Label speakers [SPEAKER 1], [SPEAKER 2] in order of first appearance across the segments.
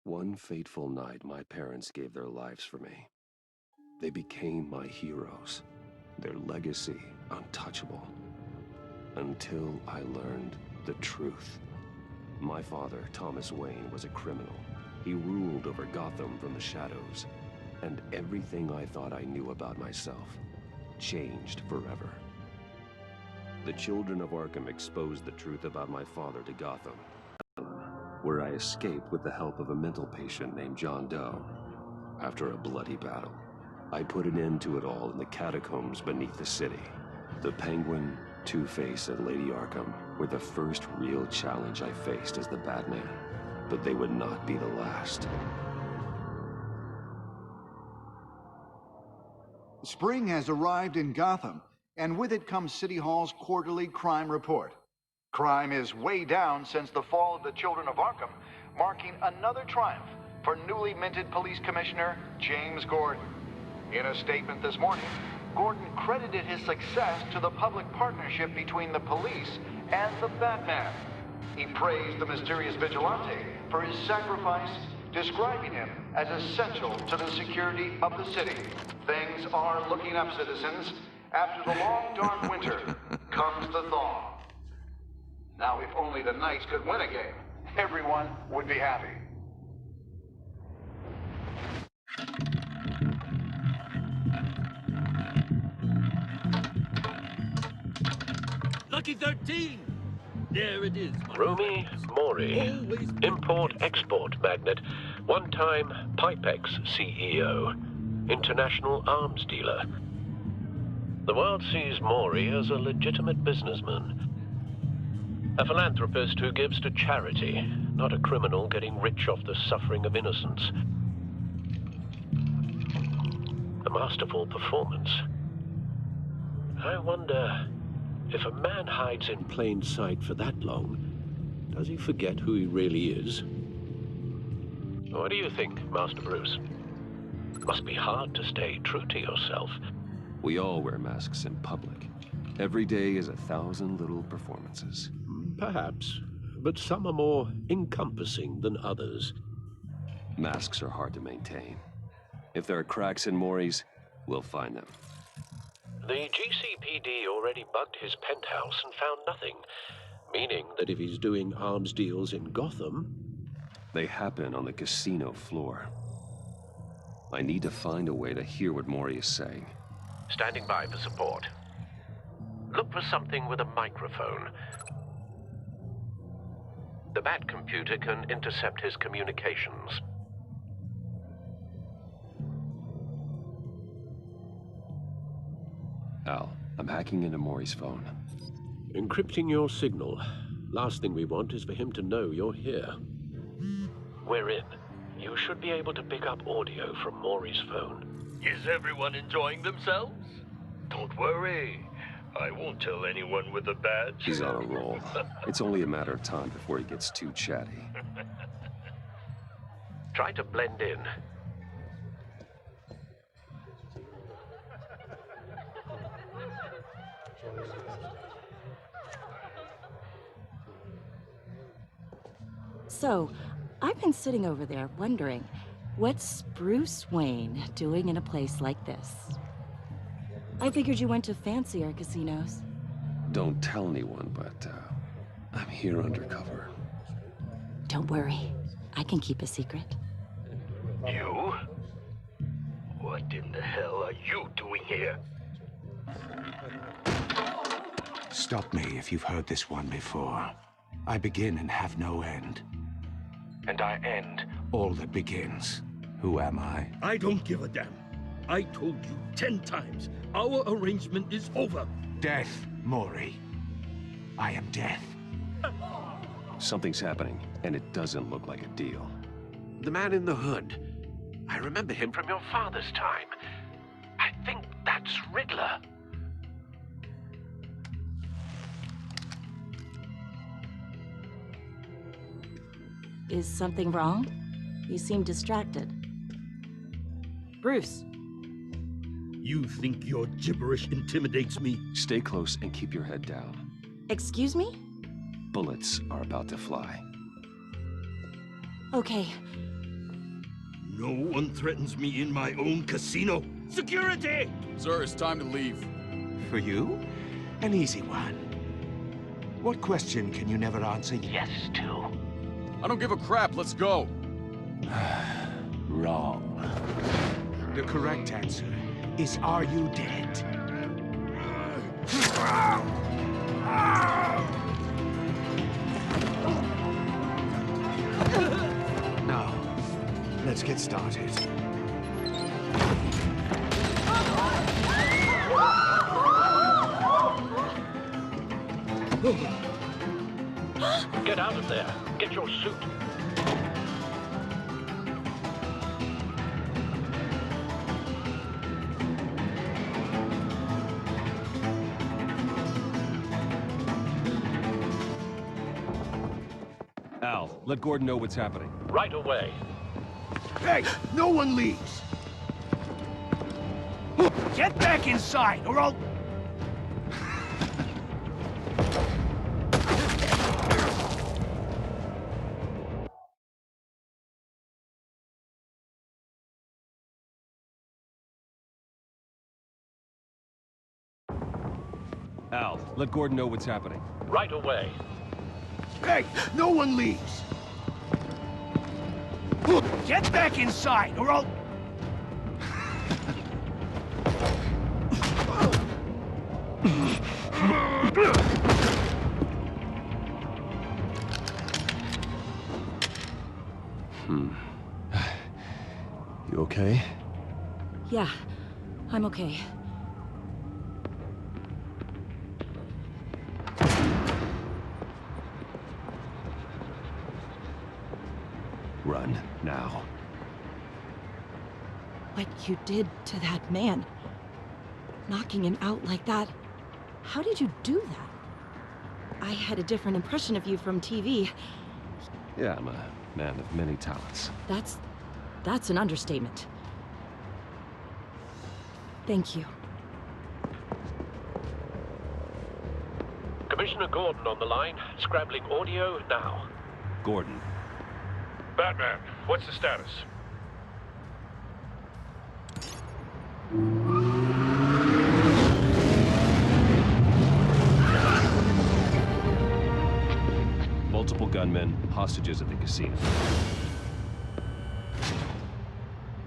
[SPEAKER 1] One fateful night, my parents gave their lives for me. They became my heroes, their legacy untouchable. Until I learned the truth. My father, Thomas Wayne, was a criminal. He ruled over Gotham from the shadows. And everything I thought I knew about myself changed forever. The children of Arkham exposed the truth about my father to Gotham, where I escaped with the help of a mental patient named John Doe. After a bloody battle, I put an end to it all in the catacombs beneath the city. The Penguin, Two-Face, and Lady Arkham were the first real challenge I faced as the Batman, but they would not be the last.
[SPEAKER 2] Spring has arrived in Gotham, and with it comes City Hall's quarterly crime report. Crime is way down since the fall of the Children of Arkham, marking another triumph for newly minted Police Commissioner James Gordon. In a statement this morning, Gordon credited his success to the public partnership between the police and the Batman. He praised the mysterious vigilante for his sacrifice, describing him as essential to the security of the city. Things are looking up, citizens. After the long, dark winter comes the thaw. Now, if only the Knights could win a game, everyone would be happy.
[SPEAKER 3] Lucky 13! There it is.
[SPEAKER 4] Rumi Mori, import-export magnate, one-time Pipex CEO, international arms dealer. The world sees Mori as a legitimate businessman. A philanthropist who gives to charity, not a criminal getting rich off the suffering of innocence. A masterful performance. I wonder, if a man hides in plain sight for that long, does he forget who he really is? What do you think, Master Bruce? Must be hard to stay true to yourself.
[SPEAKER 1] We all wear masks in public. Every day is 1,000 little performances.
[SPEAKER 4] Perhaps, but some are more encompassing than others.
[SPEAKER 1] Masks are hard to maintain. If there are cracks in Mori's, we'll find them.
[SPEAKER 4] The GCPD already bugged his penthouse and found nothing, meaning that if he's doing arms deals in Gotham...
[SPEAKER 1] They happen on the casino floor. I need to find a way to hear what Mori is saying.
[SPEAKER 4] Standing by for support. Look for something with a microphone. The Bat computer can intercept his communications.
[SPEAKER 1] Al, I'm hacking into Mori's phone.
[SPEAKER 4] Encrypting your signal. Last thing we want is for him to know you're here. We're in. You should be able to pick up audio from Mori's phone.
[SPEAKER 3] Is everyone enjoying themselves? Don't worry. I won't tell anyone with a badge.
[SPEAKER 1] He's on a roll. It's only a matter of time before he gets too chatty.
[SPEAKER 4] Try to blend in.
[SPEAKER 5] So, I've been sitting over there wondering, what's Bruce Wayne doing in a place like this? I figured you went to fancier casinos.
[SPEAKER 1] Don't tell anyone, but I'm here undercover.
[SPEAKER 5] Don't worry, I can keep a secret.
[SPEAKER 3] You? What in the hell are you doing here?
[SPEAKER 6] Stop me if you've heard this one before. I begin and have no end. And I end all that begins. Who am I?
[SPEAKER 3] I don't give a damn. I told you 10 times. Our arrangement is over.
[SPEAKER 6] Death, Mori. I am death.
[SPEAKER 1] Something's happening, and it doesn't look like a deal.
[SPEAKER 4] The man in the hood. I remember him from your father's time. I think that's Riddler.
[SPEAKER 5] Is something wrong? You seem distracted. Bruce.
[SPEAKER 3] You think your gibberish intimidates me?
[SPEAKER 1] Stay close and keep your head down.
[SPEAKER 5] Excuse me?
[SPEAKER 1] Bullets are about to fly.
[SPEAKER 5] Okay,
[SPEAKER 3] No one threatens me in my own casino. Security!
[SPEAKER 7] Sir, it's time to leave.
[SPEAKER 6] For you? An easy one. What question can you never answer yes to?
[SPEAKER 7] I don't give a crap, let's go.
[SPEAKER 6] Wrong. The correct answer is, are you dead? Now, let's get started.
[SPEAKER 4] Get out of there. Get your suit.
[SPEAKER 1] Al, let Gordon know what's happening.
[SPEAKER 4] Right away.
[SPEAKER 6] Hey, no one leaves! Get back inside, or I'll...
[SPEAKER 1] Al, let Gordon know what's happening.
[SPEAKER 4] Right away.
[SPEAKER 6] Hey, no one leaves! Get back inside, or I'll...
[SPEAKER 1] You okay?
[SPEAKER 5] Yeah, I'm okay.
[SPEAKER 1] Run, now.
[SPEAKER 5] What you did to that man, knocking him out like that, how did you do that? I had a different impression of you from TV.
[SPEAKER 1] Yeah, I'm a man of many talents.
[SPEAKER 5] That's an understatement. Thank you.
[SPEAKER 4] Commissioner Gordon on the line. Scrambling audio now.
[SPEAKER 1] Gordon.
[SPEAKER 3] Batman, what's the status?
[SPEAKER 1] Multiple gunmen, hostages at the casino.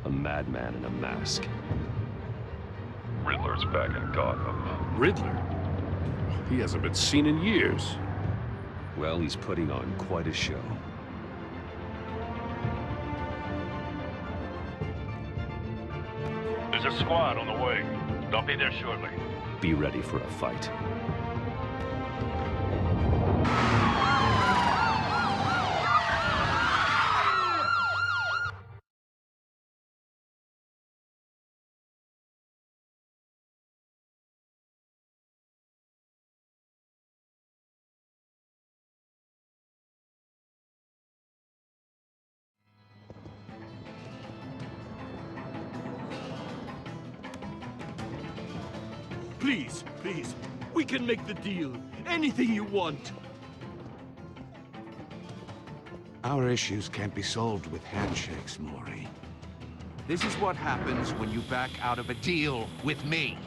[SPEAKER 1] A madman in a mask.
[SPEAKER 8] Riddler's back in Gotham.
[SPEAKER 3] Riddler? He hasn't been seen in years.
[SPEAKER 1] Well, he's putting on quite a show.
[SPEAKER 3] There's a squad on the way. They'll be there shortly.
[SPEAKER 1] Be ready for a fight.
[SPEAKER 3] Please, please, we can make the deal. Anything you want.
[SPEAKER 6] Our issues can't be solved with handshakes, Maury.
[SPEAKER 9] This is what happens when you back out of a deal with me.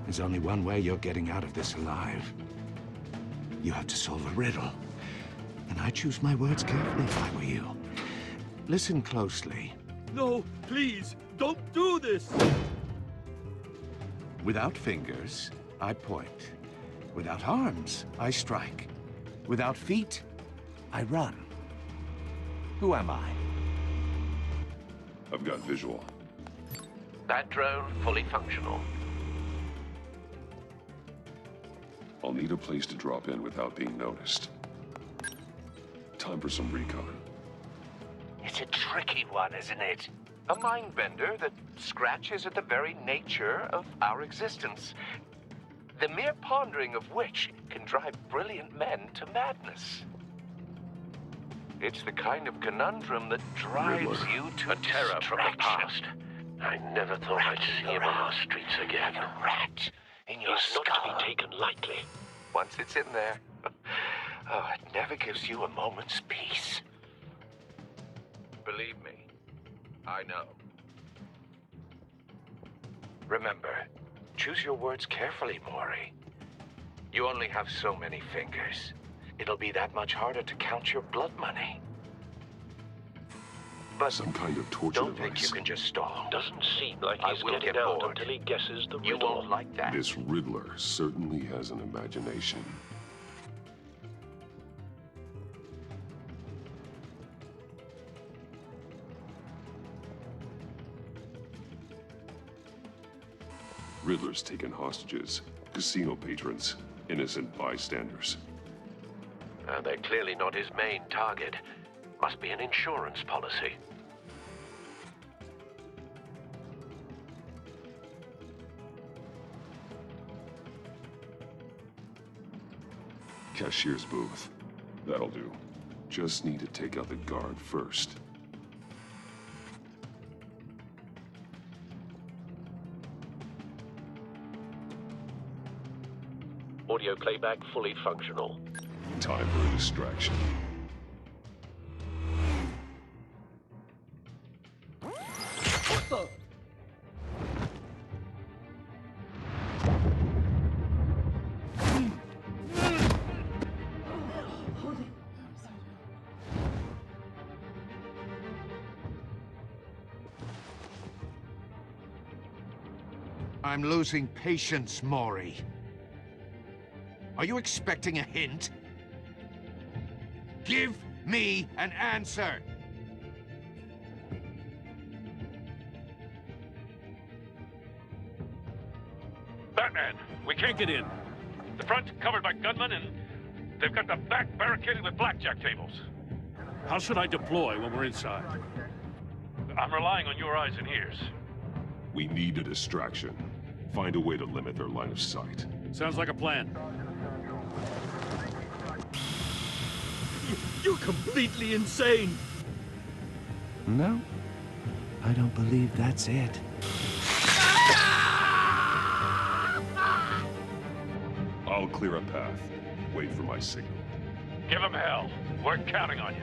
[SPEAKER 6] There's only one way you're getting out of this alive. You have to solve a riddle. And I choose my words carefully if I were you. Listen closely.
[SPEAKER 3] No, please, don't do this.
[SPEAKER 6] Without fingers, I point. Without arms, I strike. Without feet, I run. Who am I?
[SPEAKER 8] I've got visual.
[SPEAKER 4] That drone fully functional.
[SPEAKER 8] I'll need a place to drop in without being noticed. Time for some recon.
[SPEAKER 9] It's a tricky one, isn't it? A mind bender that scratches at the very nature of our existence. The mere pondering of which can drive brilliant men to madness. It's the kind of conundrum that drives
[SPEAKER 8] Riddler.
[SPEAKER 9] you to
[SPEAKER 4] A terror from the past. I never thought I'd see him on our streets again.
[SPEAKER 9] like a rat in your
[SPEAKER 4] He's not
[SPEAKER 9] skull.
[SPEAKER 4] to be taken lightly.
[SPEAKER 9] Once it's in there, oh, it never gives you a moment's peace. Believe me, I know. Remember, choose your words carefully, Maury. You only have so many fingers. It'll be that much harder to count your blood money. But
[SPEAKER 8] Some kind of torture
[SPEAKER 9] don't think you
[SPEAKER 8] device.
[SPEAKER 9] can just stall.
[SPEAKER 4] Doesn't seem like
[SPEAKER 9] I
[SPEAKER 4] he's
[SPEAKER 9] will
[SPEAKER 4] getting
[SPEAKER 9] get
[SPEAKER 4] out
[SPEAKER 9] bored.
[SPEAKER 4] until he guesses the
[SPEAKER 9] You
[SPEAKER 4] riddle.
[SPEAKER 9] won't like that.
[SPEAKER 8] This Riddler certainly has an imagination. Riddler's taken hostages, casino patrons, innocent bystanders.
[SPEAKER 4] They're clearly not his main target. Must be an insurance policy.
[SPEAKER 8] Cashier's booth. That'll do. Just need to take out the guard first.
[SPEAKER 4] Audio playback fully functional.
[SPEAKER 8] Time for a distraction.
[SPEAKER 7] What the?
[SPEAKER 6] I'm losing patience, Maury. Are you expecting a hint? Give me an answer!
[SPEAKER 10] Batman, we can't get in. The front covered by gunmen, and they've got the back barricaded with blackjack tables.
[SPEAKER 11] How should I deploy when we're inside?
[SPEAKER 10] I'm relying on your eyes and ears.
[SPEAKER 8] We need a distraction. Find a way to limit their line of sight.
[SPEAKER 11] Sounds like a plan.
[SPEAKER 3] You're completely insane!
[SPEAKER 6] No, I don't believe that's it.
[SPEAKER 8] I'll clear a path. Wait for my signal.
[SPEAKER 10] Give them hell. We're counting on you.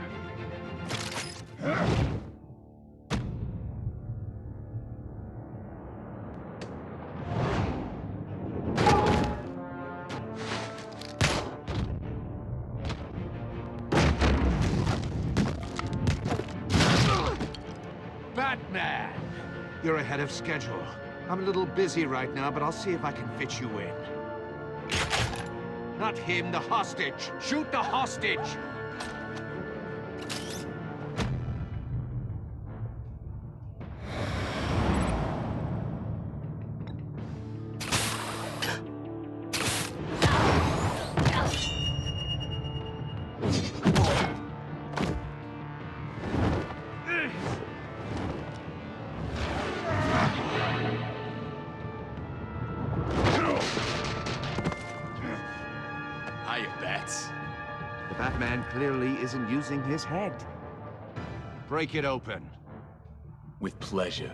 [SPEAKER 6] Batman! You're ahead of schedule. I'm a little busy right now, but I'll see if I can fit you in. Not him, the hostage! Shoot the hostage!
[SPEAKER 7] Hiya, Bats.
[SPEAKER 6] The Batman clearly isn't using his head. Break it open.
[SPEAKER 7] With pleasure.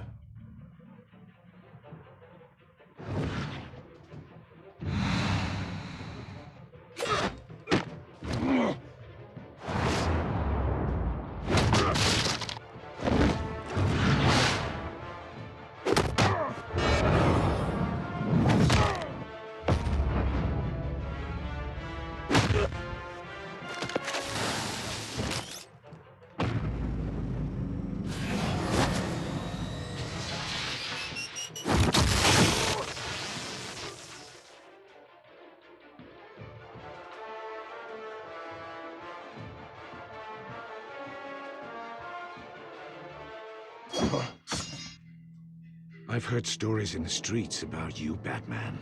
[SPEAKER 6] I've heard stories in the streets about you, Batman.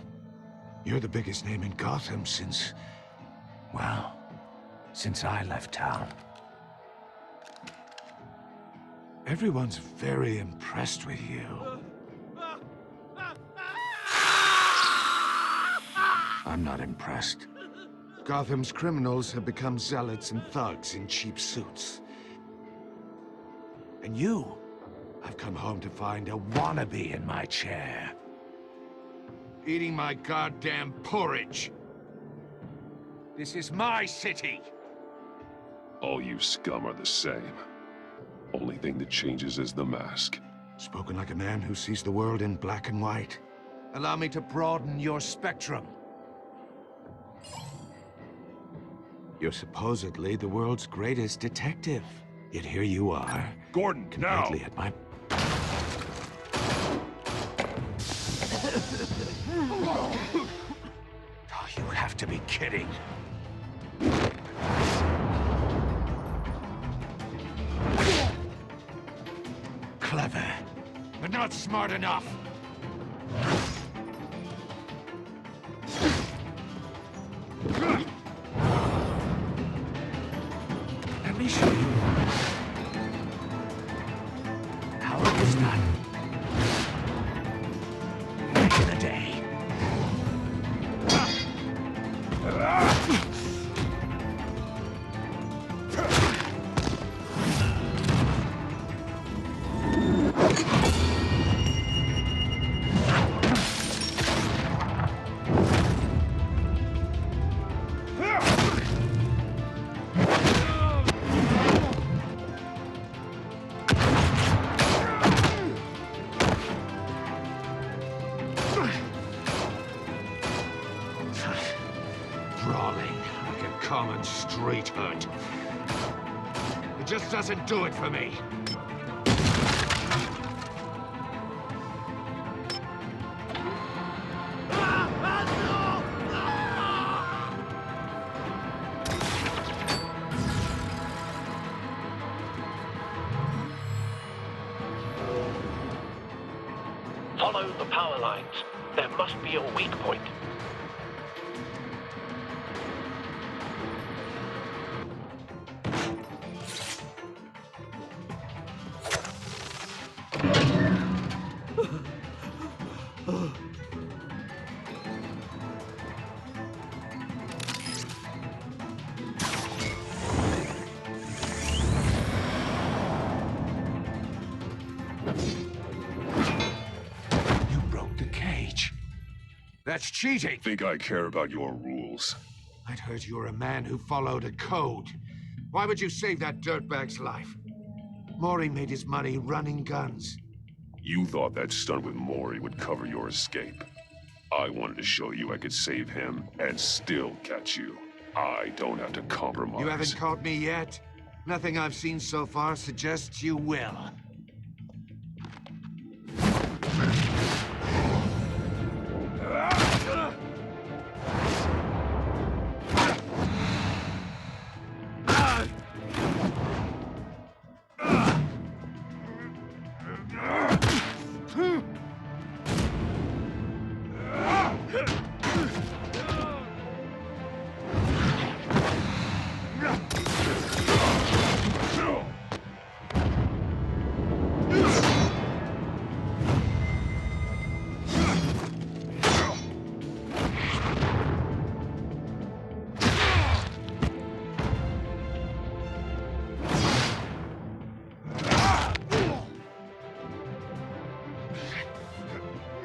[SPEAKER 6] You're the biggest name in Gotham since... well, since I left town. Everyone's very impressed with you. I'm not impressed. Gotham's criminals have become zealots and thugs in cheap suits. And you... I've come home to find a wannabe in my chair. Eating my goddamn porridge. This is my city.
[SPEAKER 8] All you scum are the same. Only thing that changes is the mask.
[SPEAKER 6] Spoken like a man who sees the world in black and white. Allow me to broaden your spectrum. You're supposedly the world's greatest detective. Yet here you are.
[SPEAKER 8] Gordon, now!
[SPEAKER 6] Completely at my... Oh, you have to be kidding. Clever, but not smart enough. Let me show you how it was done back in the day. Brawling like a common street hood. It just doesn't do it for me.
[SPEAKER 4] Follow the power lines. There must be a weak point.
[SPEAKER 6] You broke the cage. That's cheating.
[SPEAKER 8] Think I care about your rules?
[SPEAKER 6] I'd heard you were a man who followed a code. Why would you save that dirtbag's life? Maury made his money running guns.
[SPEAKER 8] You thought that stunt with Maury would cover your escape. I wanted to show you I could save him and still catch you. I don't have to compromise.
[SPEAKER 6] You haven't caught me yet. Nothing I've seen so far suggests you will.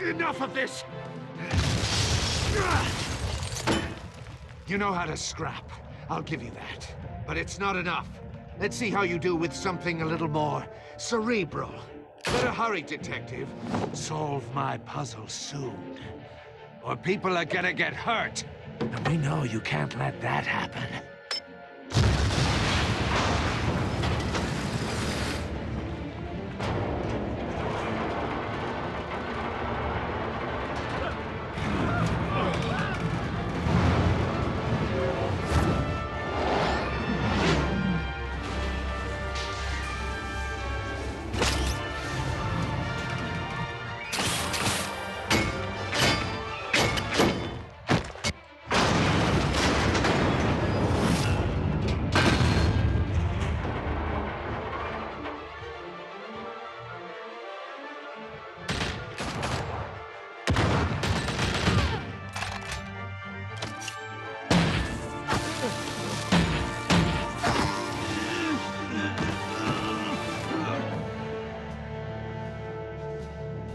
[SPEAKER 6] Enough of this! You know how to scrap. I'll give you that. But it's not enough. Let's see how you do with something a little more cerebral. Better hurry, detective. Solve my puzzle soon. Or people are gonna get hurt. And we know you can't let that happen.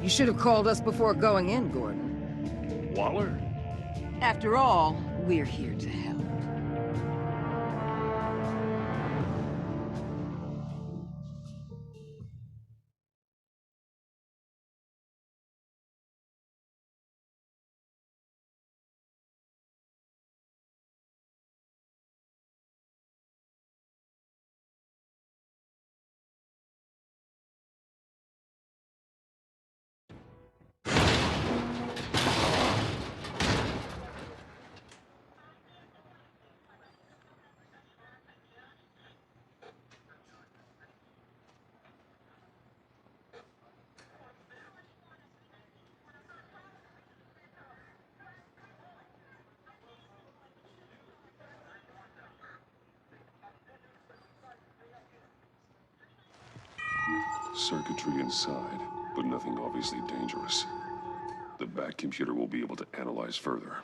[SPEAKER 12] You should have called us before going in, Gordon.
[SPEAKER 11] Waller?
[SPEAKER 12] After all, we're here to help.
[SPEAKER 8] Circuitry inside, but nothing obviously dangerous. The Bat computer will be able to analyze further.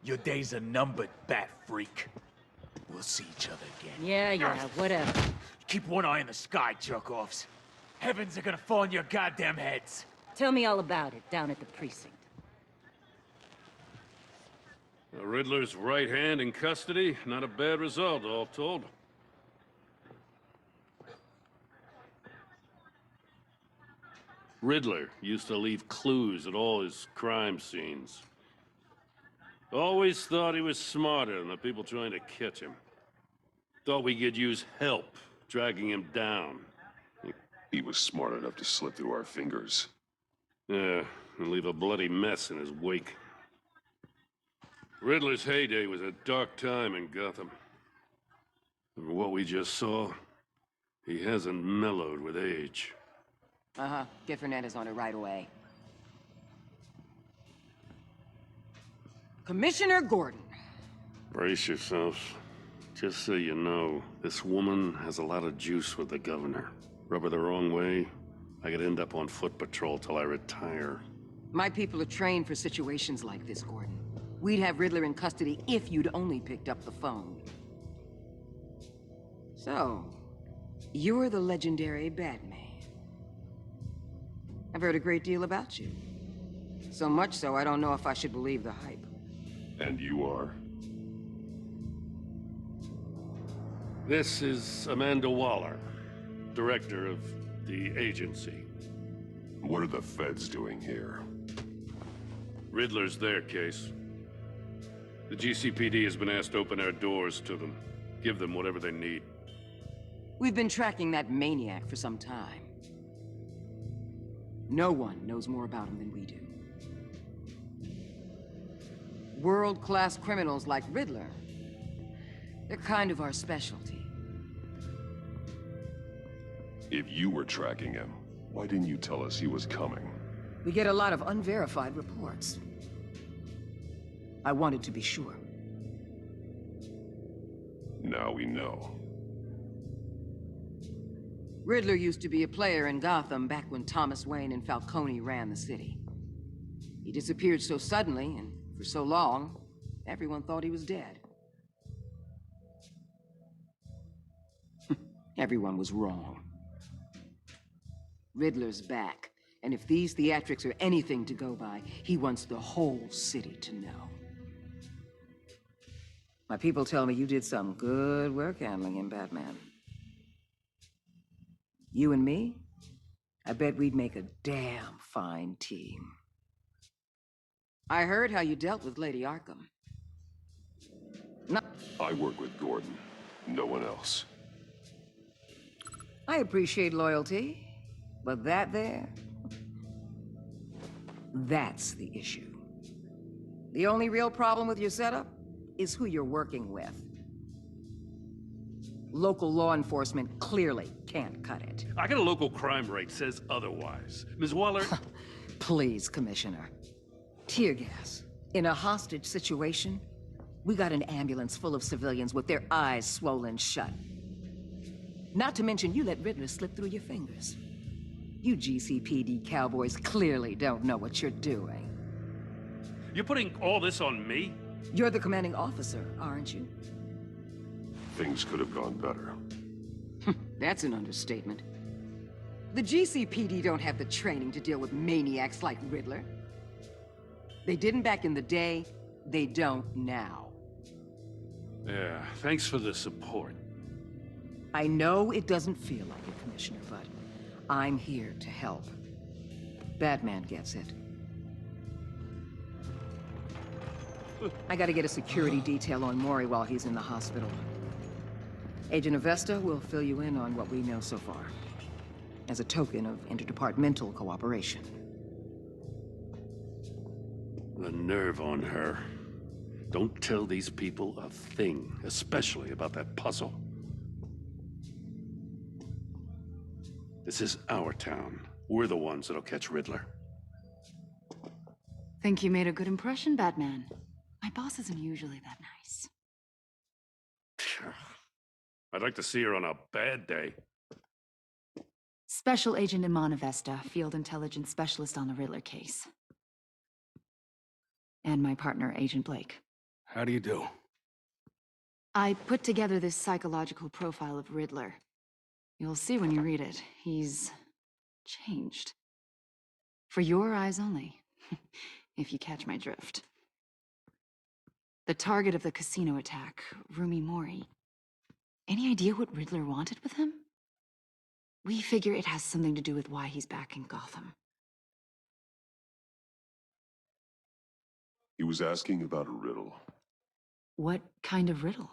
[SPEAKER 7] Your days are numbered, Bat Freak. We'll see each other again.
[SPEAKER 5] Yeah, whatever.
[SPEAKER 7] Keep one eye in the sky, jerk-offs. Heavens are gonna fall on your goddamn heads.
[SPEAKER 5] Tell me all about it down at the precinct.
[SPEAKER 11] The Riddler's right hand in custody. Not a bad result, all told. Riddler used to leave clues at all his crime scenes. Always thought he was smarter than the people trying to catch him. Thought we could use help dragging him down.
[SPEAKER 8] He was smart enough to slip through our fingers.
[SPEAKER 11] Yeah, and leave a bloody mess in his wake. Riddler's heyday was a dark time in Gotham. From what we just saw, he hasn't mellowed with age.
[SPEAKER 12] Uh-huh. Get Fernandez on it right away. Commissioner Gordon.
[SPEAKER 11] Brace yourselves. Just so you know, this woman has a lot of juice with the governor. Rub her the wrong way, I could end up on foot patrol till I retire.
[SPEAKER 12] My people are trained for situations like this, Gordon. We'd have Riddler in custody if you'd only picked up the phone. So, you're the legendary Batman. I've heard a great deal about you. So much so, I don't know if I should believe the hype.
[SPEAKER 8] And you are?
[SPEAKER 11] This is Amanda Waller, director of the agency.
[SPEAKER 8] What are the feds doing here?
[SPEAKER 11] Riddler's their case. The GCPD has been asked to open our doors to them. Give them whatever they need.
[SPEAKER 12] We've been tracking that maniac for some time. No one knows more about him than we do. World-class criminals like Riddler, they're kind of our specialty.
[SPEAKER 8] If you were tracking him, why didn't you tell us he was coming?
[SPEAKER 12] We get a lot of unverified reports. I wanted to be sure.
[SPEAKER 8] Now we know.
[SPEAKER 12] Riddler used to be a player in Gotham back when Thomas Wayne and Falcone ran the city. He disappeared so suddenly, and for so long, everyone thought he was dead. Everyone was wrong. Riddler's back, and if these theatrics are anything to go by, he wants the whole city to know. My people tell me you did some good work handling him, Batman. You and me, I bet we'd make a damn fine team. I heard how you dealt with Lady Arkham.
[SPEAKER 8] I work with Gordon, no one else.
[SPEAKER 12] I appreciate loyalty, but that there, that's the issue. The only real problem with your setup is who you're working with. Local law enforcement clearly can't cut it.
[SPEAKER 11] I got a local crime rate says otherwise. Ms. Waller...
[SPEAKER 12] Please, Commissioner. Tear gas. In a hostage situation, we got an ambulance full of civilians with their eyes swollen shut. Not to mention you let Riddler slip through your fingers. You GCPD cowboys clearly don't know what you're doing.
[SPEAKER 11] You're putting all this on me?
[SPEAKER 12] You're the commanding officer, aren't you?
[SPEAKER 8] Things could have gone better.
[SPEAKER 12] That's an understatement. The GCPD don't have the training to deal with maniacs like Riddler. They didn't back in the day, they don't now.
[SPEAKER 11] Yeah, thanks for the support.
[SPEAKER 12] I know it doesn't feel like it, Commissioner, but I'm here to help. Batman gets it. I gotta get a security detail on Mori while he's in the hospital. Agent Avesta will fill you in on what we know so far, as a token of interdepartmental cooperation.
[SPEAKER 11] The nerve on her. Don't tell these people a thing, especially about that puzzle. This is our town. We're the ones that'll catch Riddler.
[SPEAKER 13] Think you made a good impression, Batman. My boss isn't usually that nice.
[SPEAKER 11] I'd like to see her on a bad day.
[SPEAKER 13] Special Agent Imana Vesta, Field Intelligence Specialist on the Riddler case. And my partner, Agent Blake.
[SPEAKER 14] How do you do?
[SPEAKER 13] I put together this psychological profile of Riddler. You'll see when you read it. He's changed. For your eyes only, if you catch my drift. The target of the casino attack, Rumi Mori. Any idea what Riddler wanted with him? We figure it has something to do with why he's back in Gotham.
[SPEAKER 8] He was asking about a riddle.
[SPEAKER 13] What kind of riddle?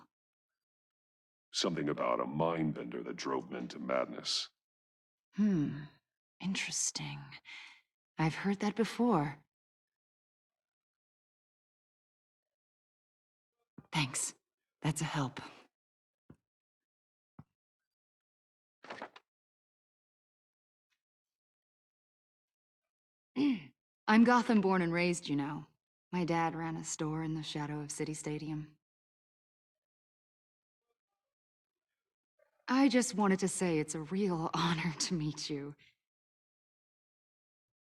[SPEAKER 8] Something about a mind bender that drove men to madness.
[SPEAKER 13] Interesting. I've heard that before. Thanks. That's a help. I'm Gotham born and raised, you know. My dad ran a store in the shadow of City Stadium. I just wanted to say it's a real honor to meet you.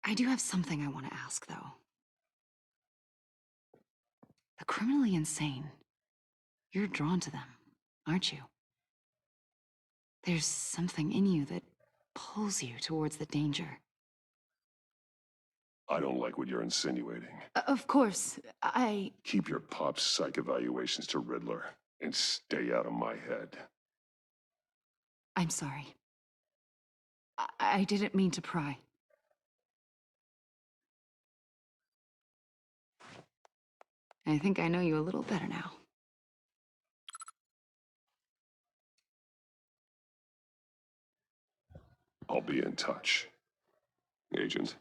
[SPEAKER 13] I do have something I want to ask, though. The criminally insane. You're drawn to them, aren't you? There's something in you that pulls you towards the danger.
[SPEAKER 8] I don't like what you're insinuating.
[SPEAKER 13] Of course,
[SPEAKER 8] Keep your pop psych evaluations to Riddler and stay out of my head.
[SPEAKER 13] I'm sorry. I didn't mean to pry. I think I know you a little better now.
[SPEAKER 8] I'll be in touch. Agent.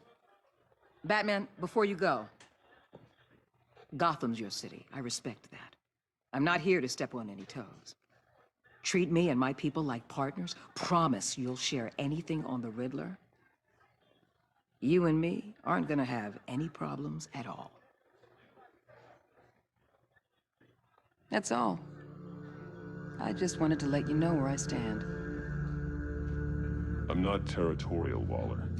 [SPEAKER 12] Batman, before you go, Gotham's your city. I respect that. I'm not here to step on any toes. Treat me and my people like partners. Promise you'll share anything on the Riddler. You and me aren't gonna have any problems at all. That's all. I just wanted to let you know where I stand.
[SPEAKER 8] I'm not territorial, Waller.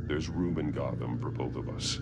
[SPEAKER 8] There's room in Gotham for both of us.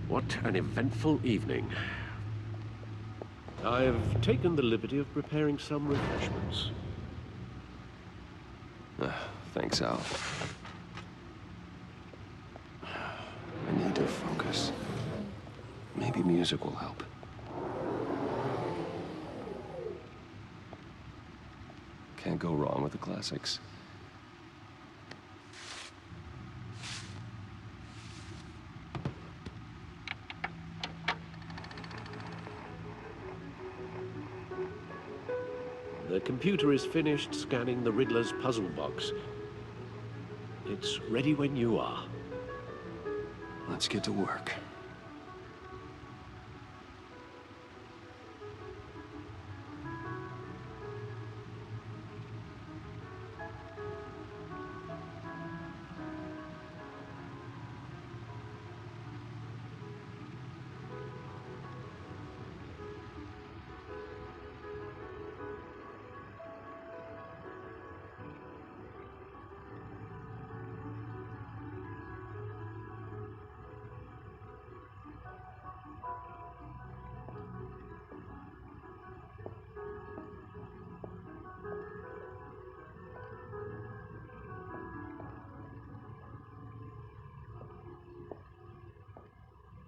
[SPEAKER 4] What an eventful evening. I've taken the liberty of preparing some refreshments.
[SPEAKER 1] Thanks, Al. I need to focus. Maybe music will help. Can't go wrong with the classics.
[SPEAKER 4] The computer is finished scanning the Riddler's puzzle box. It's ready when you are.
[SPEAKER 1] Let's get to work.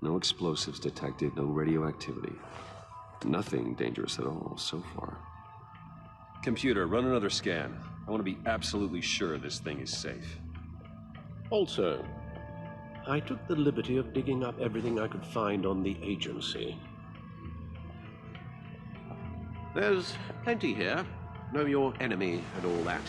[SPEAKER 1] No explosives detected, no radioactivity. Nothing dangerous at all so far. Computer, run another scan. I want to be absolutely sure this thing is safe.
[SPEAKER 4] Also, I took the liberty of digging up everything I could find on the agency. There's plenty here. Know your enemy and all that.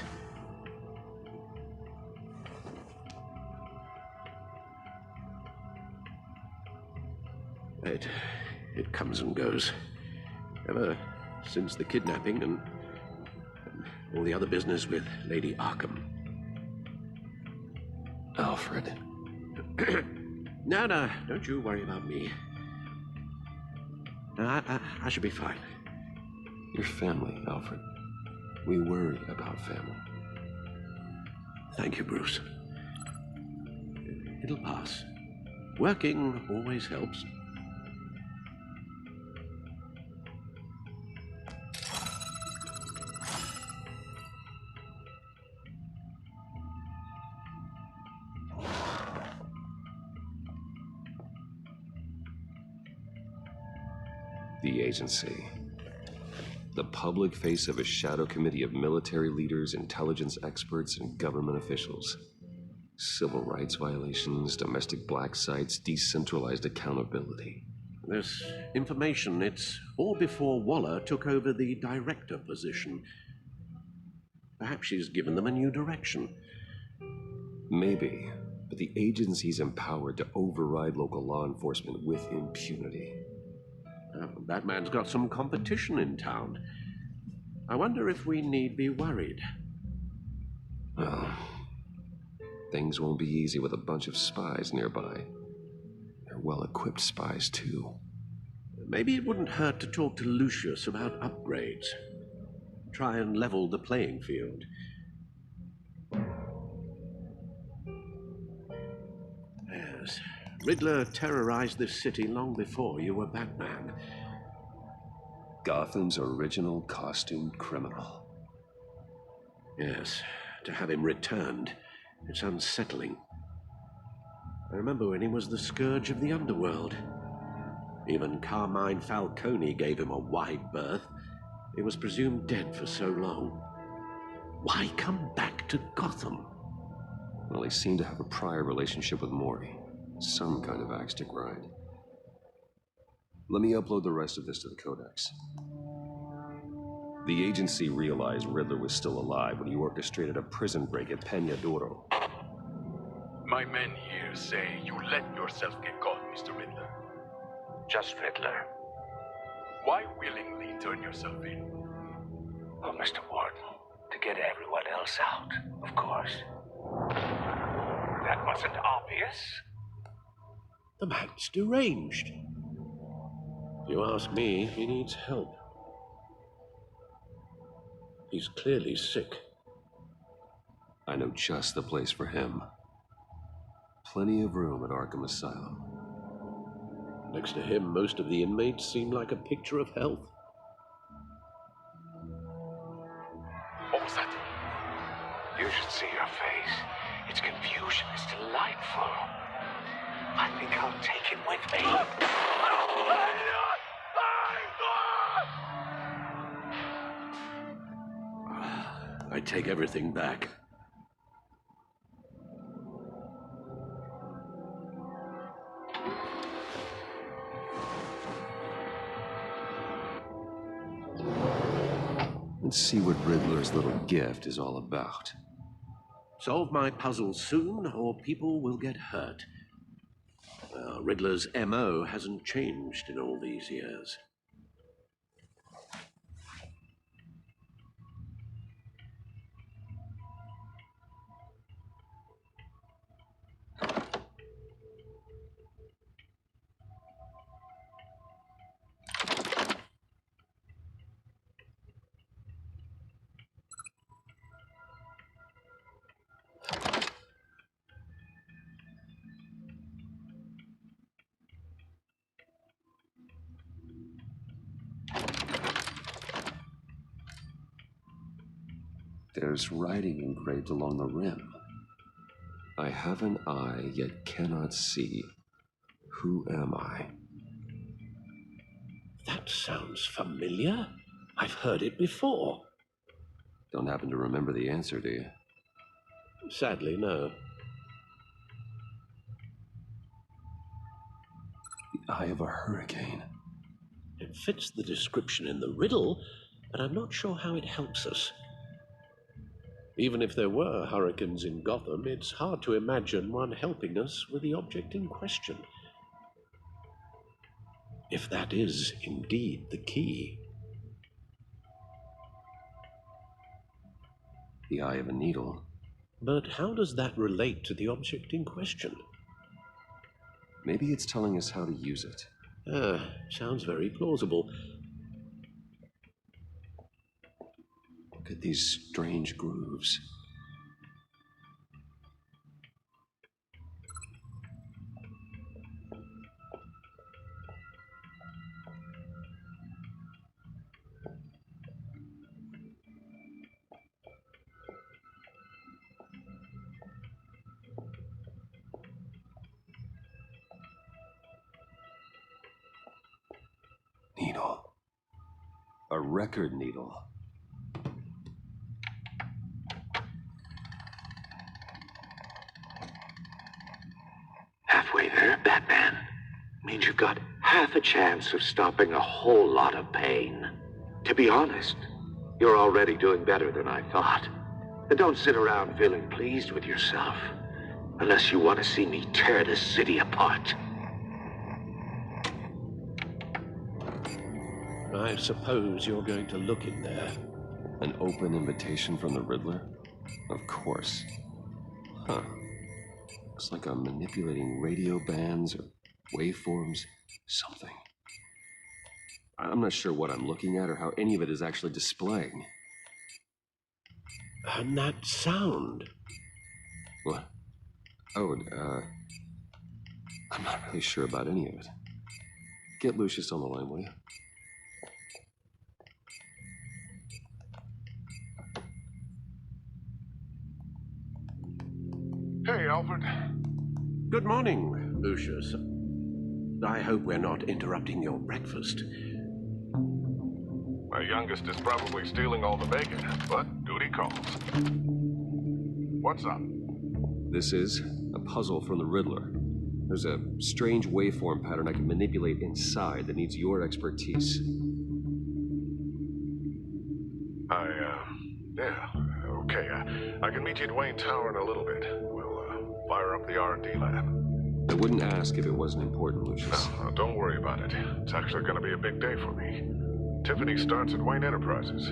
[SPEAKER 4] It comes and goes. Ever since the kidnapping and all the other business with Lady Arkham.
[SPEAKER 1] Alfred.
[SPEAKER 4] No, don't you worry about me. I should be fine.
[SPEAKER 1] Your family, Alfred. We worry about family.
[SPEAKER 4] Thank you, Bruce. It'll pass. Working always helps.
[SPEAKER 1] The agency. The public face of a shadow committee of military leaders, intelligence experts, and government officials. Civil rights violations, domestic black sites, decentralized accountability.
[SPEAKER 4] This information, it's all before Waller took over the director position. Perhaps she's given them a new direction.
[SPEAKER 1] Maybe, but the agency's empowered to override local law enforcement with impunity.
[SPEAKER 4] Batman's got some competition in town. I wonder if we need be worried.
[SPEAKER 1] Well, things won't be easy with a bunch of spies nearby. They're well-equipped spies, too.
[SPEAKER 4] Maybe it wouldn't hurt to talk to Lucius about upgrades. Try and level the playing field. Yes. Riddler terrorized this city long before you were Batman.
[SPEAKER 1] Gotham's original costumed criminal.
[SPEAKER 4] Yes, to have him returned, it's unsettling. I remember when he was the scourge of the underworld. Even Carmine Falcone gave him a wide berth. He was presumed dead for so long. Why come back to Gotham?
[SPEAKER 1] Well, he seemed to have a prior relationship with Mori. Some kind of axe to grind. Let me upload the rest of this to the Codex. The agency realized Riddler was still alive when he orchestrated a prison break at Peña Duro.
[SPEAKER 10] My men here say you let yourself get caught, Mr. Riddler.
[SPEAKER 9] Just Riddler.
[SPEAKER 10] Why willingly turn yourself in?
[SPEAKER 9] Oh, Mr. Warden, to get everyone else out, of course. That wasn't obvious.
[SPEAKER 4] The man's deranged. If you ask me, he needs help. He's clearly sick.
[SPEAKER 1] I know just the place for him. Plenty of room at Arkham Asylum.
[SPEAKER 4] Next to him, most of the inmates seem like a picture of health.
[SPEAKER 10] What was that?
[SPEAKER 9] You should see your face. Its confusion is delightful. I think I'll take him with me.
[SPEAKER 4] I take everything back.
[SPEAKER 1] Let's see what Riddler's little gift is all about.
[SPEAKER 4] Solve my puzzle soon, or people will get hurt. Riddler's MO hasn't changed in all these years.
[SPEAKER 1] There's writing engraved along the rim. I have an eye, yet cannot see. Who am I?
[SPEAKER 4] That sounds familiar. I've heard it before.
[SPEAKER 1] Don't happen to remember the answer, do you?
[SPEAKER 4] Sadly, no.
[SPEAKER 1] The eye of a hurricane.
[SPEAKER 4] It fits the description in the riddle, but I'm not sure how it helps us. Even if there were hurricanes in Gotham, it's hard to imagine one helping us with the object in question. If that is indeed the key.
[SPEAKER 1] The eye of a needle.
[SPEAKER 4] But how does that relate to the object in question?
[SPEAKER 1] Maybe it's telling us how to use it.
[SPEAKER 4] Sounds very plausible.
[SPEAKER 1] Look at these strange grooves. Needle. A record needle.
[SPEAKER 9] Halfway there, Batman. Means you've got half a chance of stopping a whole lot of pain. To be honest, you're already doing better than I thought. And don't sit around feeling pleased with yourself, unless you want to see me tear this city apart.
[SPEAKER 4] I suppose you're going to look in there.
[SPEAKER 1] An open invitation from the Riddler? Of course. Huh. Looks like I'm manipulating radio bands or waveforms, something. I'm not sure what I'm looking at or how any of it is actually displaying.
[SPEAKER 4] And that sound.
[SPEAKER 1] What? Oh, I'm not really sure about any of it. Get Lucius on the line, will you?
[SPEAKER 8] Hey, Alfred.
[SPEAKER 4] Good morning, Lucius. I hope we're not interrupting your breakfast.
[SPEAKER 8] My youngest is probably stealing all the bacon, but duty calls. What's up?
[SPEAKER 1] This is a puzzle from the Riddler. There's a strange waveform pattern I can manipulate inside that needs your expertise.
[SPEAKER 8] Yeah, okay. I can meet you at Wayne Tower in a little bit. We'll fire up the R&D lab.
[SPEAKER 1] I wouldn't ask if it wasn't important, Lucius.
[SPEAKER 8] No, don't worry about it. It's actually going to be a big day for me. Tiffany starts at Wayne Enterprises.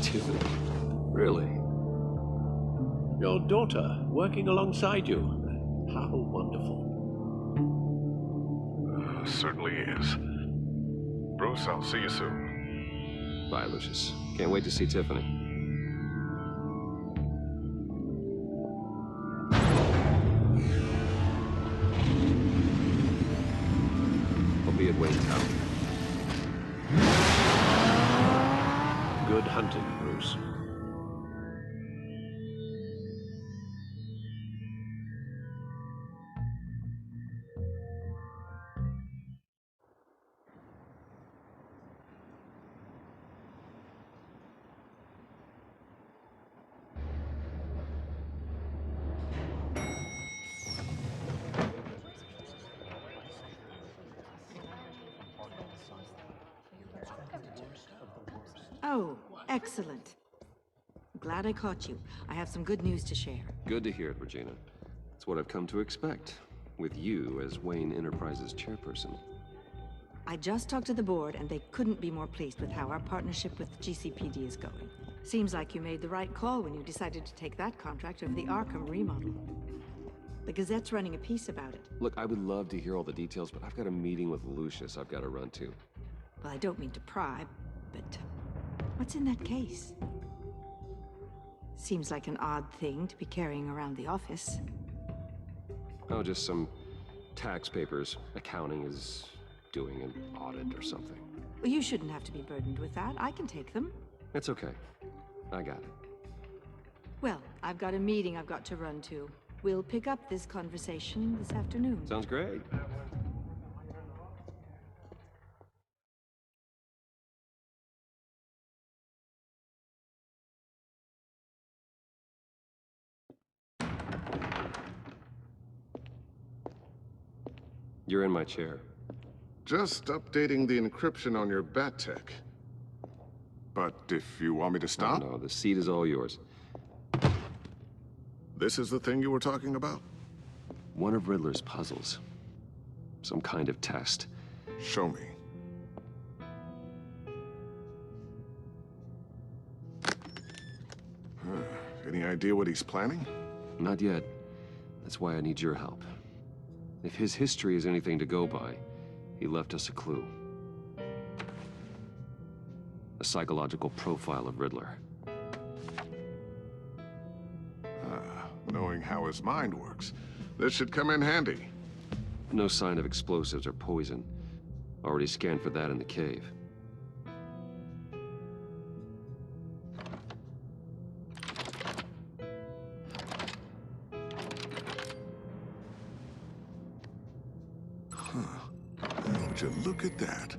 [SPEAKER 1] Tiffany? Really?
[SPEAKER 4] Your daughter working alongside you. How wonderful.
[SPEAKER 8] Certainly is. Bruce, I'll see you soon.
[SPEAKER 1] Bye, Lucius. Can't wait to see Tiffany. I'll be at Wayne Tower.
[SPEAKER 4] Good hunting, Bruce.
[SPEAKER 14] Oh, excellent. Glad I caught you. I have some good news to share.
[SPEAKER 1] Good to hear it, Regina. It's what I've come to expect, with you as Wayne Enterprises chairperson.
[SPEAKER 14] I just talked to the board, and they couldn't be more pleased with how our partnership with GCPD is going. Seems like you made the right call when you decided to take that contract over the Arkham remodel. The Gazette's running a piece about it.
[SPEAKER 1] Look, I would love to hear all the details, but I've got a meeting with Lucius I've got to run to.
[SPEAKER 14] Well, I don't mean to pry, but what's in that case? Seems like an odd thing to be carrying around the office.
[SPEAKER 1] Oh, just some tax papers. Accounting is doing an audit or something.
[SPEAKER 14] Well, you shouldn't have to be burdened with that. I can take them.
[SPEAKER 1] It's okay. I got it.
[SPEAKER 14] Well, I've got a meeting I've got to run to. We'll pick up this conversation this afternoon.
[SPEAKER 1] Sounds great. You're in my chair.
[SPEAKER 8] Just updating the encryption on your bat tech. But if you want me to stop?
[SPEAKER 1] No, the seat is all yours.
[SPEAKER 8] This is the thing you were talking about?
[SPEAKER 1] One of Riddler's puzzles. Some kind of test.
[SPEAKER 8] Show me. Any idea what he's planning?
[SPEAKER 1] Not yet. That's why I need your help. If his history is anything to go by, he left us a clue. A psychological profile of Riddler.
[SPEAKER 8] Knowing how his mind works, this should come in handy.
[SPEAKER 1] No sign of explosives or poison. Already scanned for that in the cave.
[SPEAKER 8] Would you look at that?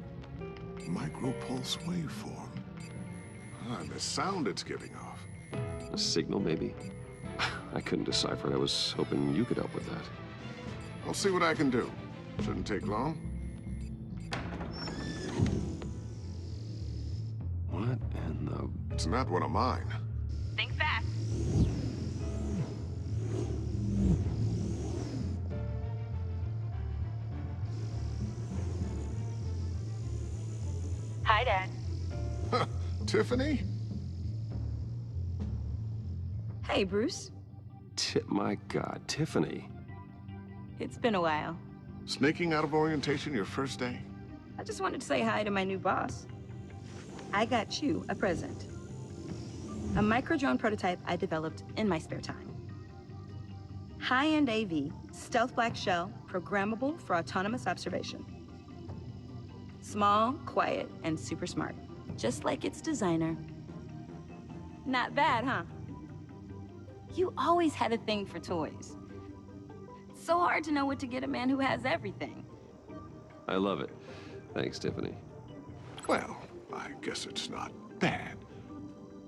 [SPEAKER 8] Micropulse waveform. And the sound it's giving off.
[SPEAKER 1] A signal, maybe? I couldn't decipher it. I was hoping you could help with that.
[SPEAKER 8] I'll see what I can do. Shouldn't take long.
[SPEAKER 1] What in the...
[SPEAKER 8] It's not one of mine.
[SPEAKER 15] Think fast. Hi, Dad.
[SPEAKER 8] Tiffany?
[SPEAKER 5] Hey, Bruce.
[SPEAKER 1] My God, Tiffany.
[SPEAKER 5] It's been a while.
[SPEAKER 8] Sneaking out of orientation your first day?
[SPEAKER 5] I just wanted to say hi to my new boss. I got you a present. A micro-drone prototype I developed in my spare time. High-end AV, stealth black shell, programmable for autonomous observation. Small, quiet, and super smart. Just like its designer. Not bad, huh? You always had a thing for toys. So hard to know what to get a man who has everything.
[SPEAKER 1] I love it. Thanks, Tiffany.
[SPEAKER 8] Well, I guess it's not bad.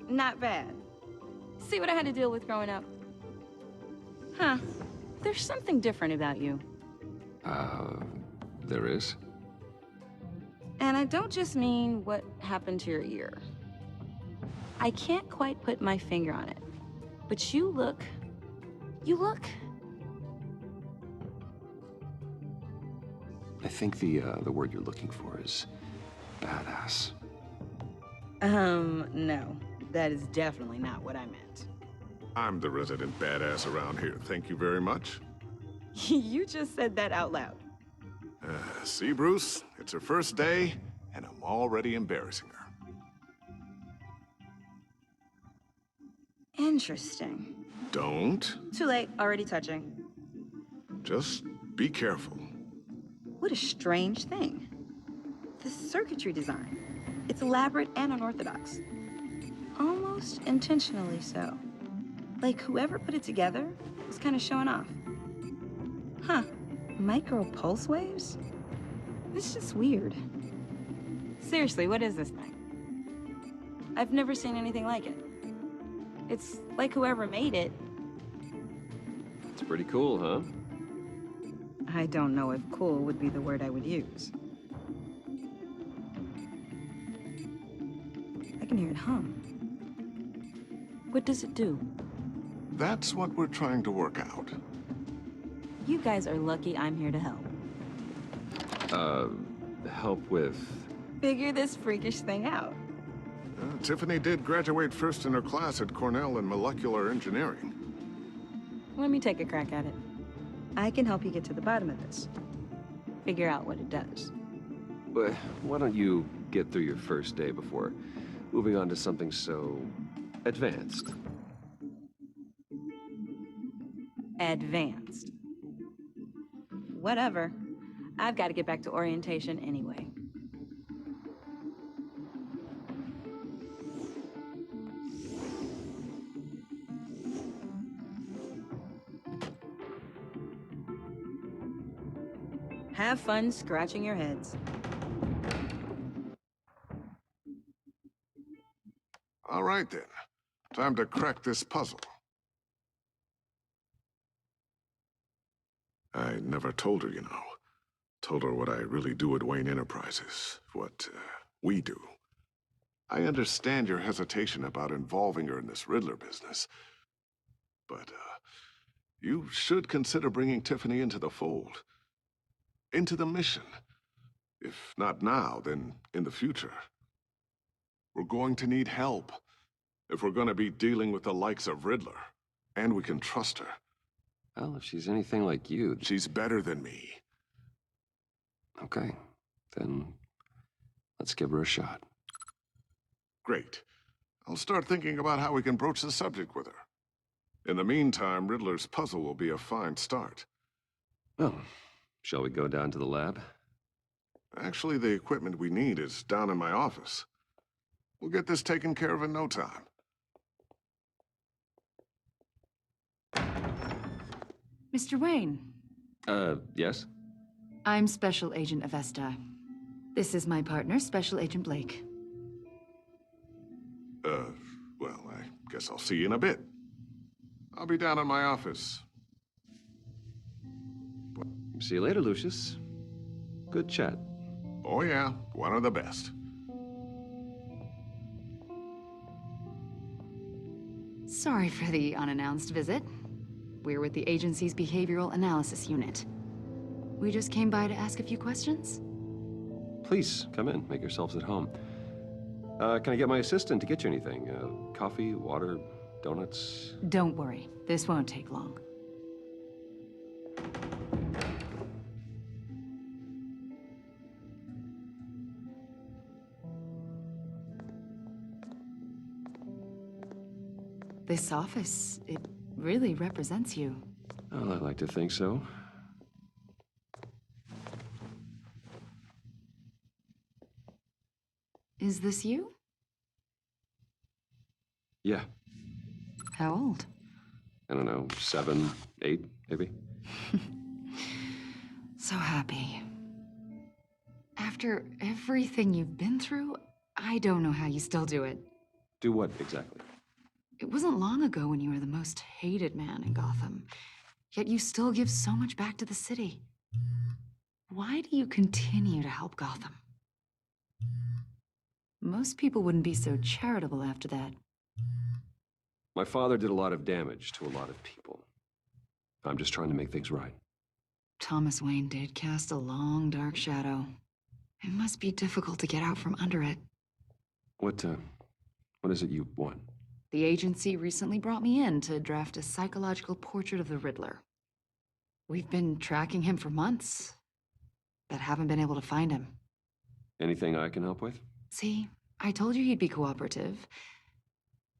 [SPEAKER 5] Not bad. See what I had to deal with growing up? Huh. There's something different about you.
[SPEAKER 1] There is?
[SPEAKER 5] And I don't just mean what happened to your ear. I can't quite put my finger on it. But you look...
[SPEAKER 1] I think the word you're looking for is badass.
[SPEAKER 5] No. That is definitely not what I meant.
[SPEAKER 8] I'm the resident badass around here. Thank you very much.
[SPEAKER 5] You just said that out loud.
[SPEAKER 8] See, Bruce? It's her first day, and I'm already embarrassing her.
[SPEAKER 5] Interesting.
[SPEAKER 8] Don't.
[SPEAKER 5] Too late, already touching.
[SPEAKER 8] Just be careful.
[SPEAKER 5] What a strange thing. The circuitry design. It's elaborate and unorthodox. Almost intentionally so. Like whoever put it together was kind of showing off. Huh. Micro pulse waves? It's just weird. Seriously, what is this thing? I've never seen anything like it. It's like whoever made it.
[SPEAKER 1] It's pretty cool, huh?
[SPEAKER 5] I don't know if cool would be the word I would use. I can hear it hum. What does it do?
[SPEAKER 8] That's what we're trying to work out.
[SPEAKER 5] You guys are lucky I'm here to help.
[SPEAKER 1] Help with...
[SPEAKER 5] Figure this freakish thing out.
[SPEAKER 8] Tiffany did graduate first in her class at Cornell in molecular engineering.
[SPEAKER 5] Let me take a crack at it. I can help you get to the bottom of this. Figure out what it does.
[SPEAKER 1] But why don't you get through your first day before moving on to something so... advanced?
[SPEAKER 5] Advanced. Whatever. I've got to get back to orientation anyway. Have fun scratching your heads.
[SPEAKER 8] All right, then. Time to crack this puzzle. I never told her, you know. Told her what I really do at Wayne Enterprises, what we do. I understand your hesitation about involving her in this Riddler business, but you should consider bringing Tiffany into the fold, into the mission. If not now, then in the future. We're going to need help if we're going to be dealing with the likes of Riddler, and we can trust her.
[SPEAKER 1] Well, if she's anything like you...
[SPEAKER 8] She's better than me.
[SPEAKER 1] Okay, then let's give her a shot.
[SPEAKER 8] Great. I'll start thinking about how we can broach the subject with her. In the meantime, Riddler's puzzle will be a fine start.
[SPEAKER 1] Well, shall we go down to the lab?
[SPEAKER 8] Actually, the equipment we need is down in my office. We'll get this taken care of in no time.
[SPEAKER 13] Mr. Wayne.
[SPEAKER 1] Yes?
[SPEAKER 13] I'm Special Agent Avesta. This is my partner, Special Agent Blake.
[SPEAKER 8] Well, I guess I'll see you in a bit. I'll be down in my office.
[SPEAKER 1] See you later, Lucius. Good chat.
[SPEAKER 8] Oh yeah, one of the best.
[SPEAKER 13] Sorry for the unannounced visit. We're with the agency's behavioral analysis unit. We just came by to ask a few questions.
[SPEAKER 1] Please, come in. Make yourselves at home. Can I get my assistant to get you anything? Coffee, water, donuts?
[SPEAKER 13] Don't worry. This won't take long. This office, it really represents you.
[SPEAKER 1] Well, I like to think so.
[SPEAKER 13] Is this you?
[SPEAKER 1] Yeah.
[SPEAKER 13] How old?
[SPEAKER 1] I don't know, 7, 8, maybe?
[SPEAKER 13] So happy. After everything you've been through, I don't know how you still do it.
[SPEAKER 1] Do what, exactly?
[SPEAKER 13] It wasn't long ago when you were the most hated man in Gotham, yet you still give so much back to the city. Why do you continue to help Gotham? Most people wouldn't be so charitable after that.
[SPEAKER 1] My father did a lot of damage to a lot of people. I'm just trying to make things right.
[SPEAKER 13] Thomas Wayne did cast a long, dark shadow. It must be difficult to get out from under it.
[SPEAKER 1] What is it you want?
[SPEAKER 13] The agency recently brought me in to draft a psychological portrait of the Riddler. We've been tracking him for months, but haven't been able to find him.
[SPEAKER 1] Anything I can help with?
[SPEAKER 13] See, I told you he'd be cooperative.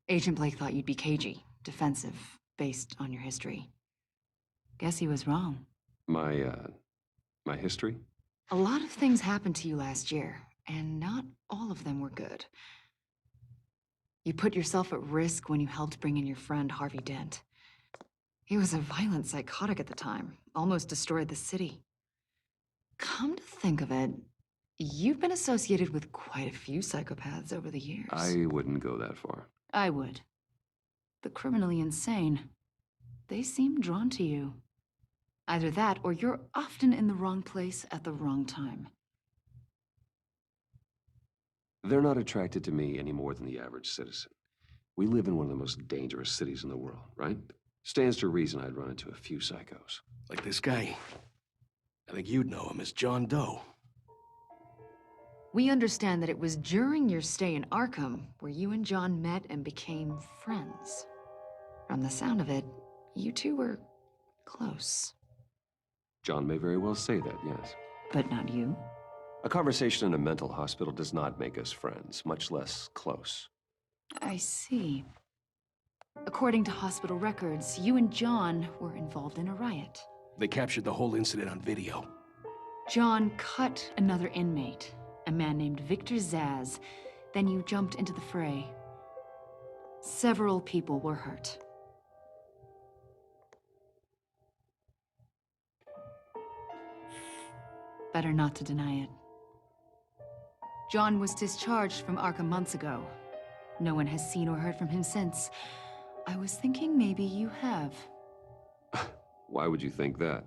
[SPEAKER 13] Agent Blake thought you'd be cagey, defensive, based on your history. Guess he was wrong.
[SPEAKER 1] My history?
[SPEAKER 13] A lot of things happened to you last year, and not all of them were good. You put yourself at risk when you helped bring in your friend Harvey Dent. He was a violent psychotic at the time, almost destroyed the city. Come to think of it, you've been associated with quite a few psychopaths over the years.
[SPEAKER 1] I wouldn't go that far.
[SPEAKER 13] I would. The criminally insane. They seem drawn to you. Either that, or you're often in the wrong place at the wrong time.
[SPEAKER 1] They're not attracted to me any more than the average citizen. We live in one of the most dangerous cities in the world, right? Stands to reason I'd run into a few psychos.
[SPEAKER 15] Like this guy. I think you'd know him as John Doe.
[SPEAKER 13] We understand that it was during your stay in Arkham where you and John met and became friends. From the sound of it, you two were close.
[SPEAKER 1] John may very well say that, yes.
[SPEAKER 13] But not you.
[SPEAKER 1] A conversation in a mental hospital does not make us friends, much less close.
[SPEAKER 13] I see. According to hospital records, you and John were involved in a riot.
[SPEAKER 15] They captured the whole incident on video.
[SPEAKER 13] John cut another inmate, a man named Victor Zaz. Then you jumped into the fray. Several people were hurt. Better not to deny it. John was discharged from Arkham months ago. No one has seen or heard from him since. I was thinking maybe you have.
[SPEAKER 1] Why would you think that?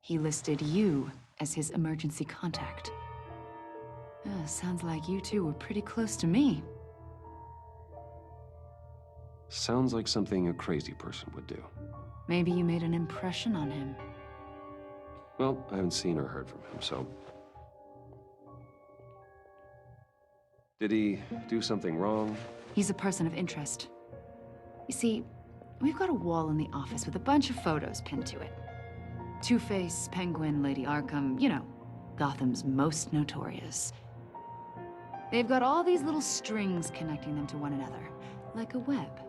[SPEAKER 13] He listed you as his emergency contact. Sounds like you two were pretty close to me.
[SPEAKER 1] Sounds like something a crazy person would do.
[SPEAKER 13] Maybe you made an impression on him.
[SPEAKER 1] Well, I haven't seen or heard from him, so... Did he do something wrong?
[SPEAKER 13] He's a person of interest. You see, we've got a wall in the office with a bunch of photos pinned to it. Two-Face, Penguin, Lady Arkham, you know, Gotham's most notorious. They've got all these little strings connecting them to one another, like a web.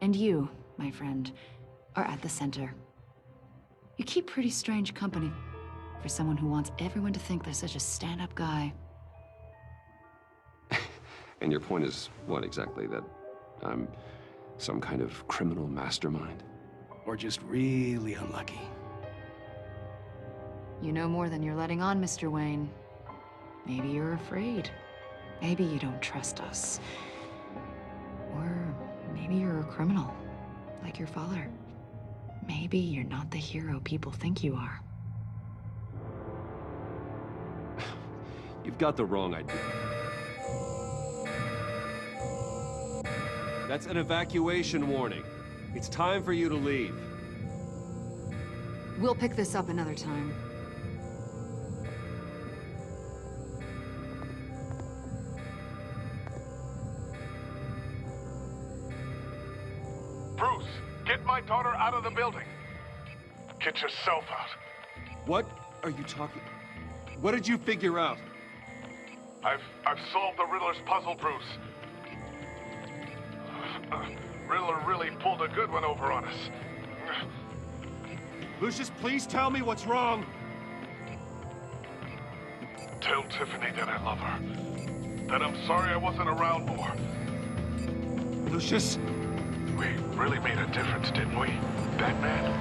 [SPEAKER 13] And you, my friend, are at the center. You keep pretty strange company for someone who wants everyone to think they're such a stand-up guy.
[SPEAKER 1] And your point is what exactly? That I'm some kind of criminal mastermind?
[SPEAKER 15] Or just really unlucky?
[SPEAKER 13] You know more than you're letting on, Mr. Wayne. Maybe you're afraid. Maybe you don't trust us. Or maybe you're a criminal, like your father. Maybe you're not the hero people think you are.
[SPEAKER 1] You've got the wrong idea. That's an evacuation warning. It's time for you to leave.
[SPEAKER 13] We'll pick this up another time.
[SPEAKER 8] Bruce, get my daughter out of the building. Get yourself out.
[SPEAKER 1] What are you talking... What did you figure out?
[SPEAKER 8] I've solved the Riddler's puzzle, Bruce. Riddler really pulled a good one over on us.
[SPEAKER 1] Lucius, please tell me what's wrong.
[SPEAKER 8] Tell Tiffany that I love her. That I'm sorry I wasn't around more.
[SPEAKER 1] Lucius?
[SPEAKER 8] We really made a difference, didn't we, Batman?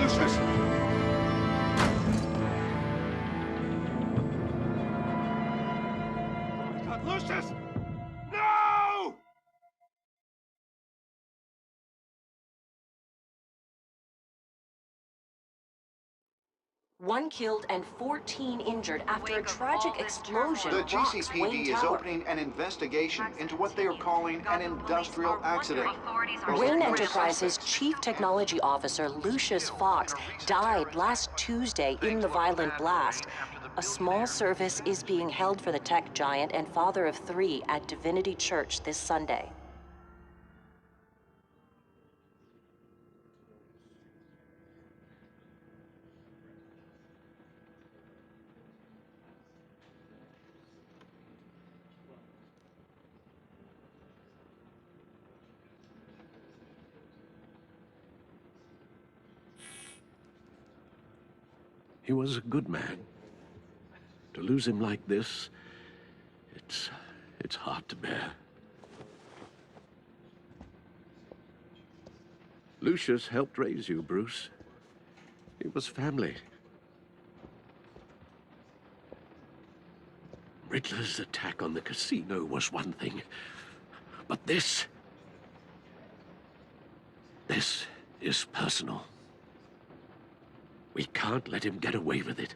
[SPEAKER 1] Lucius! Oh my God, Lucius! No!
[SPEAKER 16] One killed and 14 injured after a tragic explosion
[SPEAKER 2] The
[SPEAKER 16] rocks Wayne
[SPEAKER 2] GCPD is
[SPEAKER 16] Tower.
[SPEAKER 2] opening an investigation into what they are calling an industrial accident.
[SPEAKER 16] Wayne Enterprises' Chief Technology Officer, Lucius Fox, died last Tuesday in the violent blast. A small service is being held for the tech giant and father of 3 at Divinity Church this Sunday.
[SPEAKER 4] He was a good man. To lose him like this, it's hard to bear. Lucius helped raise you, Bruce. It was family. Riddler's attack on the casino was one thing, but this is personal. We can't let him get away with it.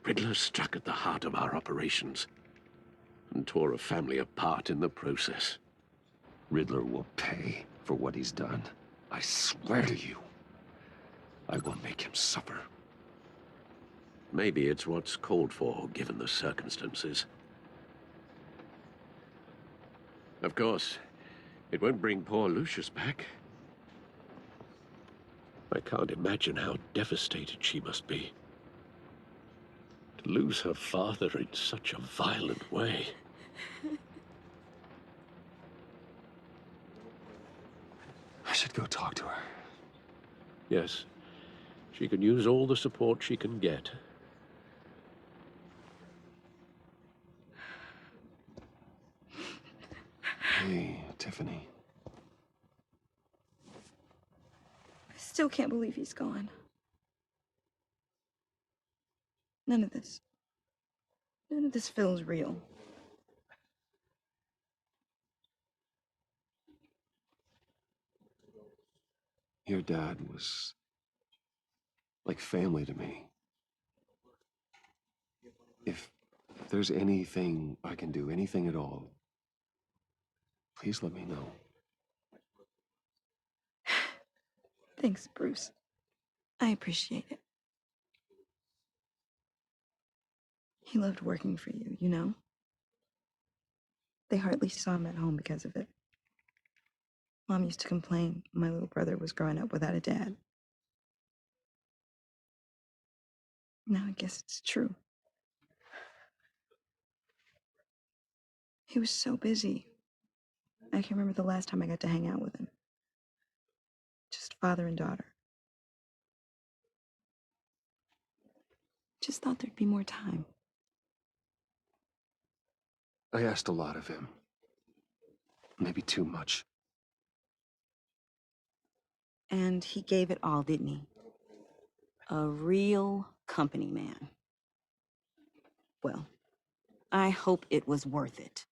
[SPEAKER 4] Riddler struck at the heart of our operations and tore a family apart in the process.
[SPEAKER 1] Riddler will pay for what he's done. I swear to you. I will make him suffer.
[SPEAKER 4] Maybe it's what's called for, given the circumstances. Of course, it won't bring poor Lucius back. I can't imagine how devastated she must be. To lose her father in such a violent way.
[SPEAKER 1] I should go talk to her.
[SPEAKER 4] Yes, she can use all the support she can get.
[SPEAKER 1] Hey, Tiffany.
[SPEAKER 5] I still can't believe he's gone. None of this feels real.
[SPEAKER 1] Your dad was like family to me. If there's anything I can do, anything at all, please let me know.
[SPEAKER 5] Thanks, Bruce. I appreciate it. He loved working for you, you know? They hardly saw him at home because of it. Mom used to complain my little brother was growing up without a dad. Now I guess it's true. He was so busy. I can remember the last time I got to hang out with him. Just father and daughter. Just thought there'd be more time.
[SPEAKER 1] I asked a lot of him. Maybe too much.
[SPEAKER 5] And he gave it all, didn't he? A real company man. Well, I hope it was worth it.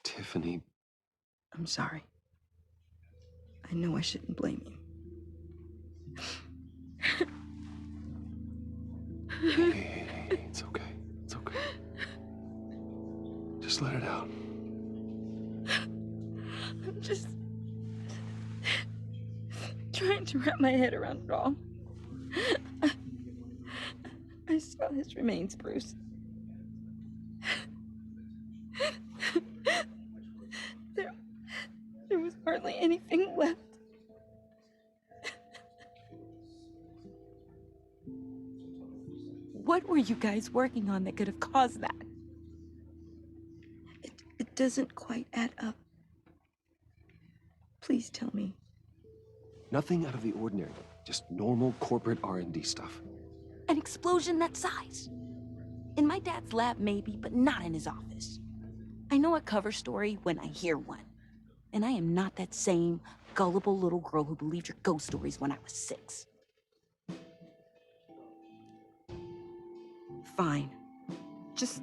[SPEAKER 1] Tiffany.
[SPEAKER 5] I'm sorry. I know I shouldn't blame you.
[SPEAKER 1] Hey, it's okay. It's okay. Just let it out.
[SPEAKER 5] I'm just trying to wrap my head around it all. I saw his remains, Bruce. There was hardly anything left. What were you guys working on that could have caused that? It doesn't quite add up. Please tell me.
[SPEAKER 1] Nothing out of the ordinary. Just normal corporate R&D stuff.
[SPEAKER 5] An explosion that size? In my dad's lab, maybe, but not in his office. I know a cover story when I hear one. And I am not that same gullible little girl who believed your ghost stories when I was 6. Fine. Just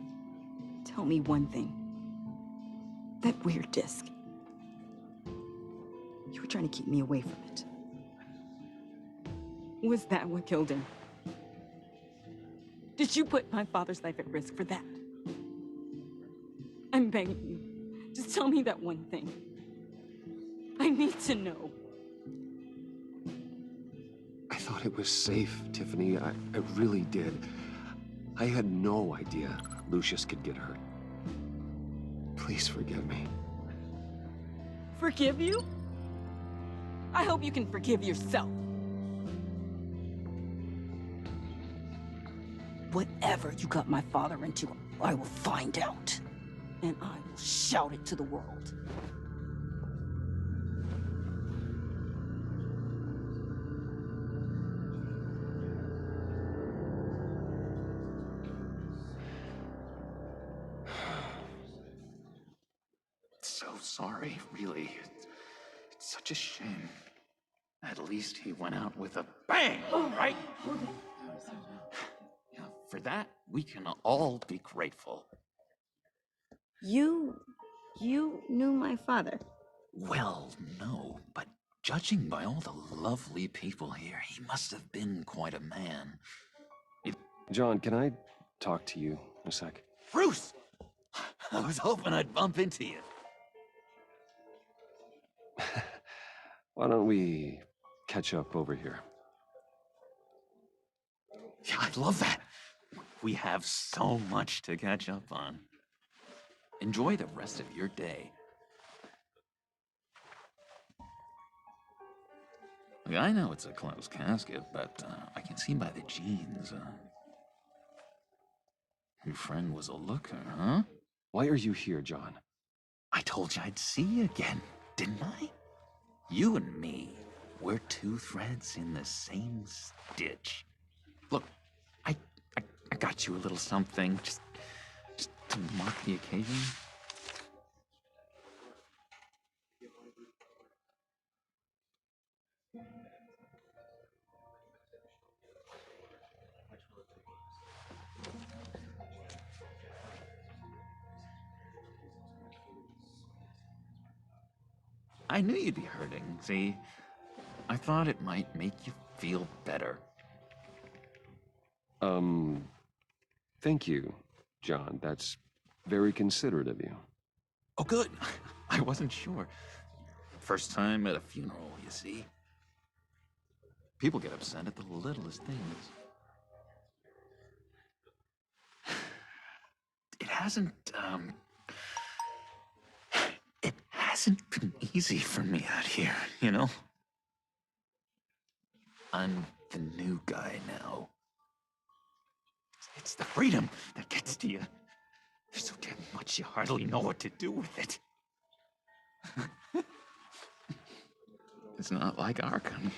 [SPEAKER 5] tell me one thing. That weird disc. You were trying to keep me away from it. Was that what killed him? Did you put my father's life at risk for that? I'm begging you. Just tell me that one thing. I need to know.
[SPEAKER 1] I thought it was safe, Tiffany. I really did. I had no idea Lucius could get hurt. Please forgive me.
[SPEAKER 5] Forgive you? I hope you can forgive yourself. Whatever you got my father into, I will find out. And I will shout it to the world.
[SPEAKER 7] So sorry, really. It's such a shame. At least he went out with a bang, right? Yeah, for that, we can all be grateful.
[SPEAKER 5] You knew my father.
[SPEAKER 7] Well, no, but judging by all the lovely people here, he must have been quite a man.
[SPEAKER 1] John, can I talk to you a sec?
[SPEAKER 7] Bruce! I was hoping I'd bump into you.
[SPEAKER 1] Why don't we catch up over here?
[SPEAKER 7] Yeah, I'd love that. We have so much to catch up on. Enjoy the rest of your day. Look, I know it's a closed casket, but I can see by the jeans. Your friend was a looker, huh?
[SPEAKER 1] Why are you here, John?
[SPEAKER 7] I told you I'd see you again, didn't I? You and me, we're two threads in the same stitch. Look, I got you a little something, just to mark the occasion. I knew you'd be hurting, see? I thought it might make you feel better.
[SPEAKER 1] Thank you, John. That's very considerate of you.
[SPEAKER 7] Oh, good. I wasn't sure. First time at a funeral, you see. People get upset at the littlest things. It hasn't been easy for me out here, you know? I'm the new guy now. It's the freedom that gets to you. There's so damn much you hardly know what to do with it. It's not like Arkham.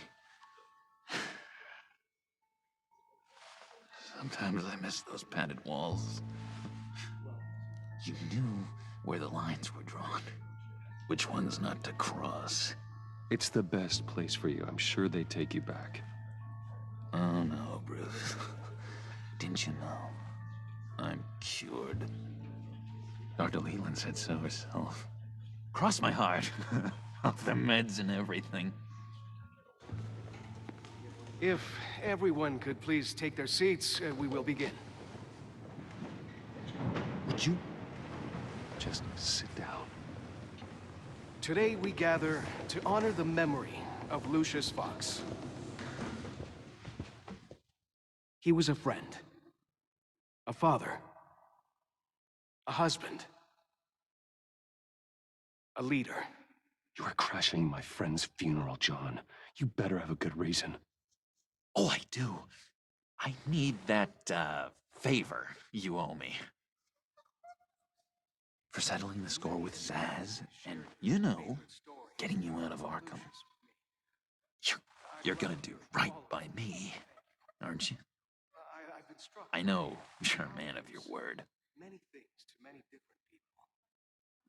[SPEAKER 7] Sometimes I miss those padded walls. You knew where the lines were drawn. Which ones not to cross.
[SPEAKER 1] It's the best place for you. I'm sure they take you back.
[SPEAKER 7] Oh no, Bruce. Didn't you know? I'm cured. Dr. Leland said so herself. Cross my heart. Off the meds and everything.
[SPEAKER 15] If everyone could please take their seats, we will begin.
[SPEAKER 1] Would you just sit down?
[SPEAKER 15] Today we gather to honor the memory of Lucius Fox. He was a friend, a father, a husband, a leader.
[SPEAKER 1] You are crashing my friend's funeral, John. You better have a good reason.
[SPEAKER 7] Oh, I do. I need that, favor you owe me. For settling the score with Zaz, and, you know, getting you out of Arkham. You're gonna do right by me, aren't you? I know you're a man of your word.
[SPEAKER 15] Many things to many different people.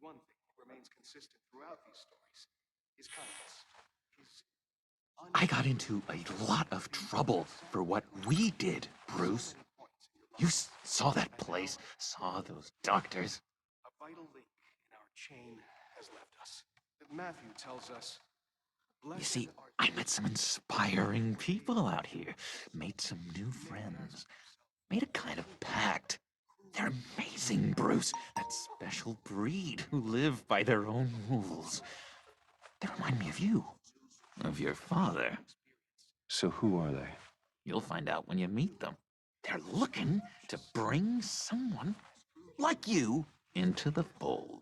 [SPEAKER 15] One thing remains consistent throughout these stories is kindness.
[SPEAKER 7] I got into a lot of trouble for what we did, Bruce. You saw that place, saw those doctors.
[SPEAKER 15] A vital link in our chain has left us. Matthew tells us,
[SPEAKER 7] You see, I met some inspiring people out here, made some new friends, made a kind of pact. They're amazing, Bruce. That special breed who live by their own rules. They remind me of you, of your father.
[SPEAKER 1] So who are they?
[SPEAKER 7] You'll find out when you meet them. They're looking to bring someone like you into the fold.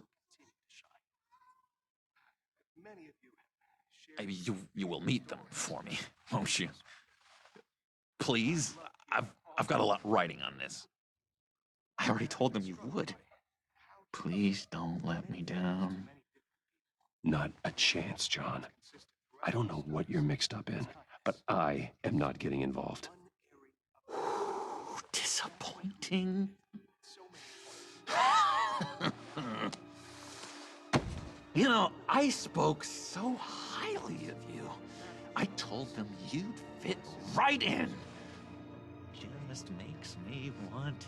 [SPEAKER 7] You will meet them for me, won't you? Please? I've got a lot writing on this. I already told them you would. Please don't let me down.
[SPEAKER 1] Not a chance, John. I don't know what you're mixed up in, but I am not getting involved.
[SPEAKER 7] Disappointing. You know, I spoke so highly of you. I told them you'd fit right in. Just makes me want,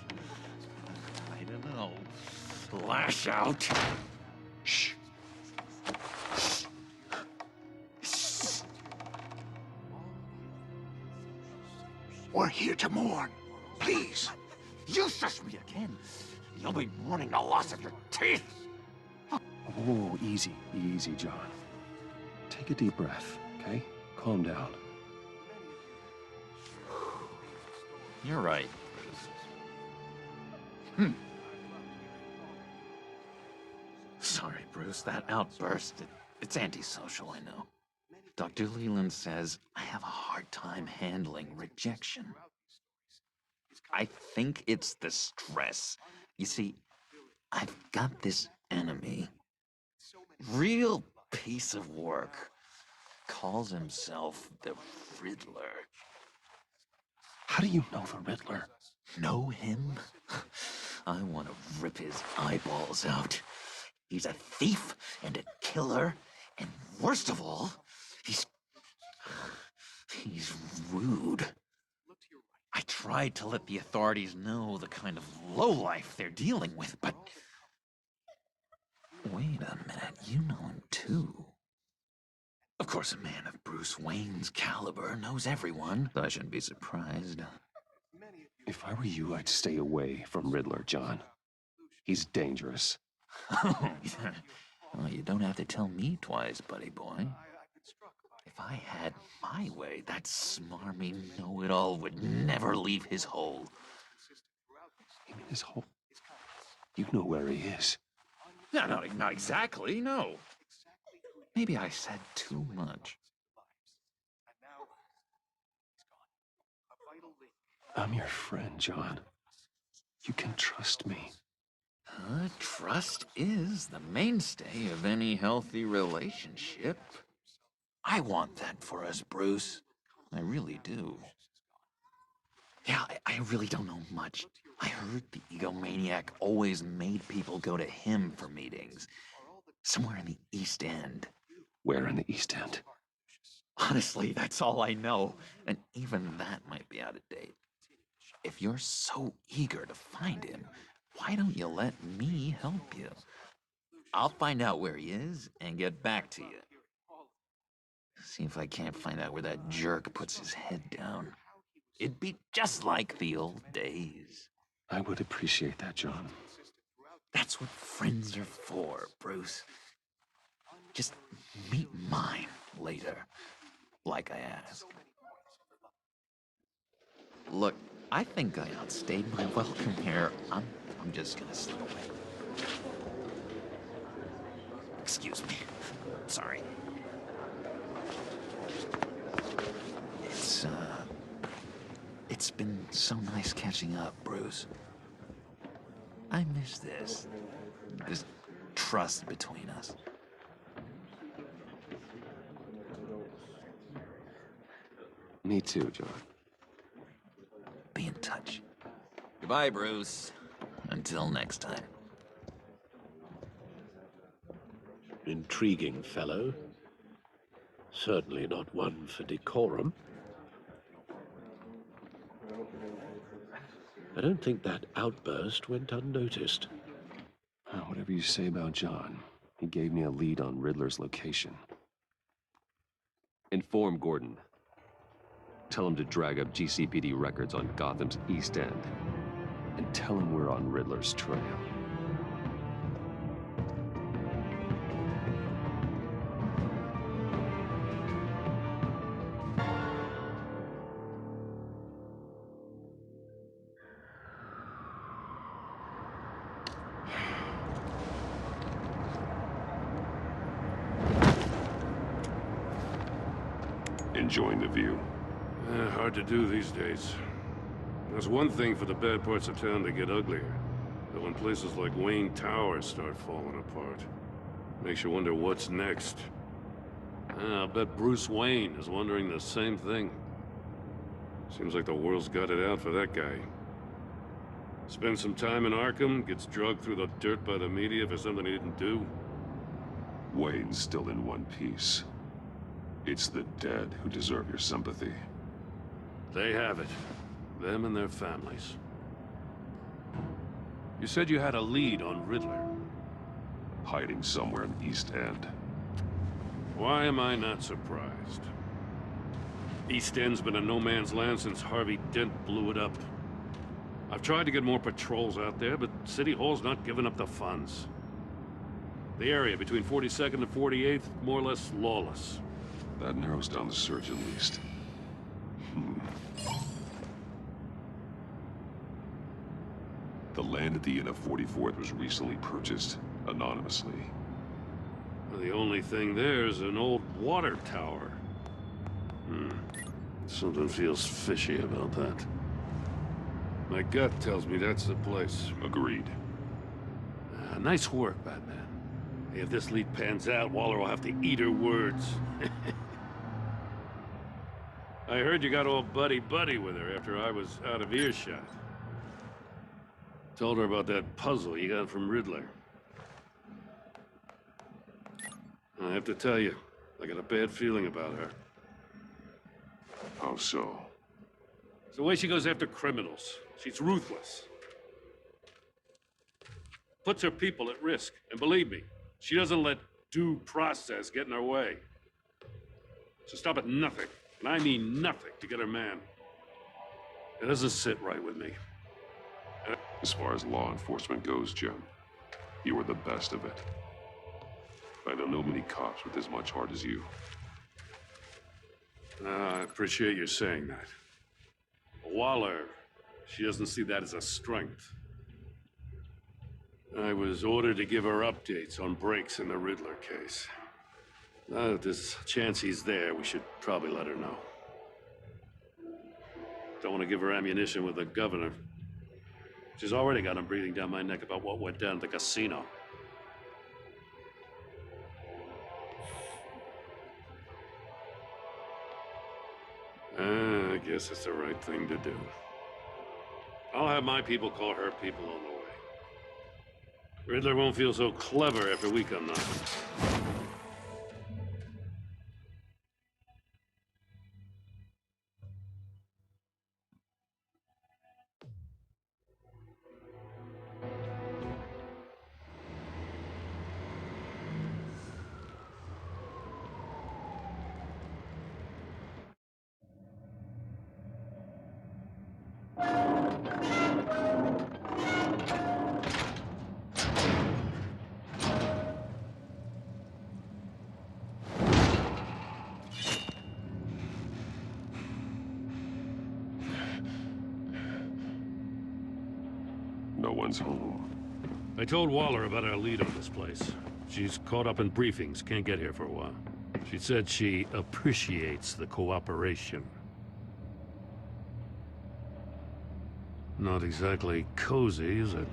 [SPEAKER 7] I don't know, lash out. Shh.
[SPEAKER 6] We're here to mourn. Please.
[SPEAKER 7] You shush me again. You'll be mourning the loss of your teeth.
[SPEAKER 1] Whoa, easy, easy, John. Take a deep breath, okay? Calm down.
[SPEAKER 7] You're right, Bruce. Sorry, Bruce, that outburst, it's antisocial, I know. Dr. Leland says I have a hard time handling rejection. I think it's the stress. You see, I've got this enemy. Real piece of work. Calls himself the Riddler.
[SPEAKER 1] How do you know the Riddler?
[SPEAKER 7] Know him? I want to rip his eyeballs out. He's a thief and a killer, and worst of all, he's rude. I tried to let the authorities know the kind of lowlife they're dealing with, but... Wait a minute, you know him too. Of course, a man of Bruce Wayne's caliber knows everyone, so I shouldn't be surprised.
[SPEAKER 1] If I were you, I'd stay away from Riddler, John. He's dangerous.
[SPEAKER 7] Well, you don't have to tell me twice, buddy boy. If I had my way, that smarmy know-it-all would never leave his hole.
[SPEAKER 1] His hole? You know where he is.
[SPEAKER 7] No, not exactly, no. Maybe I said too much.
[SPEAKER 1] I'm your friend, John. You can trust me.
[SPEAKER 7] Trust is the mainstay of any healthy relationship. I want that for us, Bruce. I really do. Yeah, I really don't know much. I heard the egomaniac always made people go to him for meetings. Somewhere in the East End.
[SPEAKER 1] Where in the East End?
[SPEAKER 7] Honestly, that's all I know. And even that might be out of date. If you're so eager to find him, why don't you let me help you? I'll find out where he is and get back to you. See if I can't find out where that jerk puts his head down. It'd be just like the old days.
[SPEAKER 1] I would appreciate that, John.
[SPEAKER 7] That's what friends are for, Bruce. Just meet mine later, like I asked. Look, I think I outstayed my welcome here. I'm just gonna slip away. Excuse me. Sorry. It's been so nice catching up, Bruce. I miss this trust between us.
[SPEAKER 1] Me too, John.
[SPEAKER 7] Be in touch. Goodbye, Bruce. Until next time.
[SPEAKER 4] Intriguing fellow. Certainly not one for decorum. I don't think that outburst went unnoticed.
[SPEAKER 1] Whatever you say about John, he gave me a lead on Riddler's location. Inform Gordon. Tell him to drag up GCPD records on Gotham's East End. And tell him we're on Riddler's trail. Enjoying the view?
[SPEAKER 11] Hard to do these days. There's one thing for the bad parts of town to get uglier. But when places like Wayne Tower start falling apart, makes you wonder what's next. I'll bet Bruce Wayne is wondering the same thing. Seems like the world's got it out for that guy. Spends some time in Arkham, gets drugged through the dirt by the media for something he didn't do.
[SPEAKER 1] Wayne's still in one piece. It's the dead who deserve your sympathy.
[SPEAKER 11] They have it. Them and their families. You said you had a lead on Riddler.
[SPEAKER 1] Hiding somewhere in the East End.
[SPEAKER 11] Why am I not surprised? East End's been a no-man's land since Harvey Dent blew it up. I've tried to get more patrols out there, but City Hall's not giving up the funds. The area between 42nd and 48th, more or less lawless.
[SPEAKER 1] That narrows down the search at least. The land at the end of 44th was recently purchased, anonymously.
[SPEAKER 11] Well, the only thing there is an old water tower. Something feels fishy about that. My gut tells me that's the place.
[SPEAKER 1] Agreed.
[SPEAKER 11] Nice work, Batman. If this lead pans out, Waller will have to eat her words. I heard you got all buddy-buddy with her after I was out of earshot. Told her about that puzzle you got from Riddler. I have to tell you, I got a bad feeling about her.
[SPEAKER 1] How so?
[SPEAKER 11] It's the way she goes after criminals. She's ruthless. Puts her people at risk. And believe me, she doesn't let due process get in her way. So stop at nothing, and I mean nothing, to get her man. It doesn't sit right with me.
[SPEAKER 1] As far as law enforcement goes, Jim, you were the best of it. I don't know many cops with as much heart as you.
[SPEAKER 11] I appreciate you saying that. Waller, she doesn't see that as a strength. I was ordered to give her updates on breaks in the Riddler case. Now that there's a chance he's there, we should probably let her know. Don't want to give her ammunition with the governor. She's already got him breathing down my neck about what went down at the casino. I guess it's the right thing to do. I'll have my people call her people on the way. Riddler won't feel so clever after we come knocking.
[SPEAKER 1] No one's home.
[SPEAKER 11] I told Waller about our lead on this place. She's caught up in briefings, can't get here for a while. She said she appreciates the cooperation. Not exactly cozy, is it?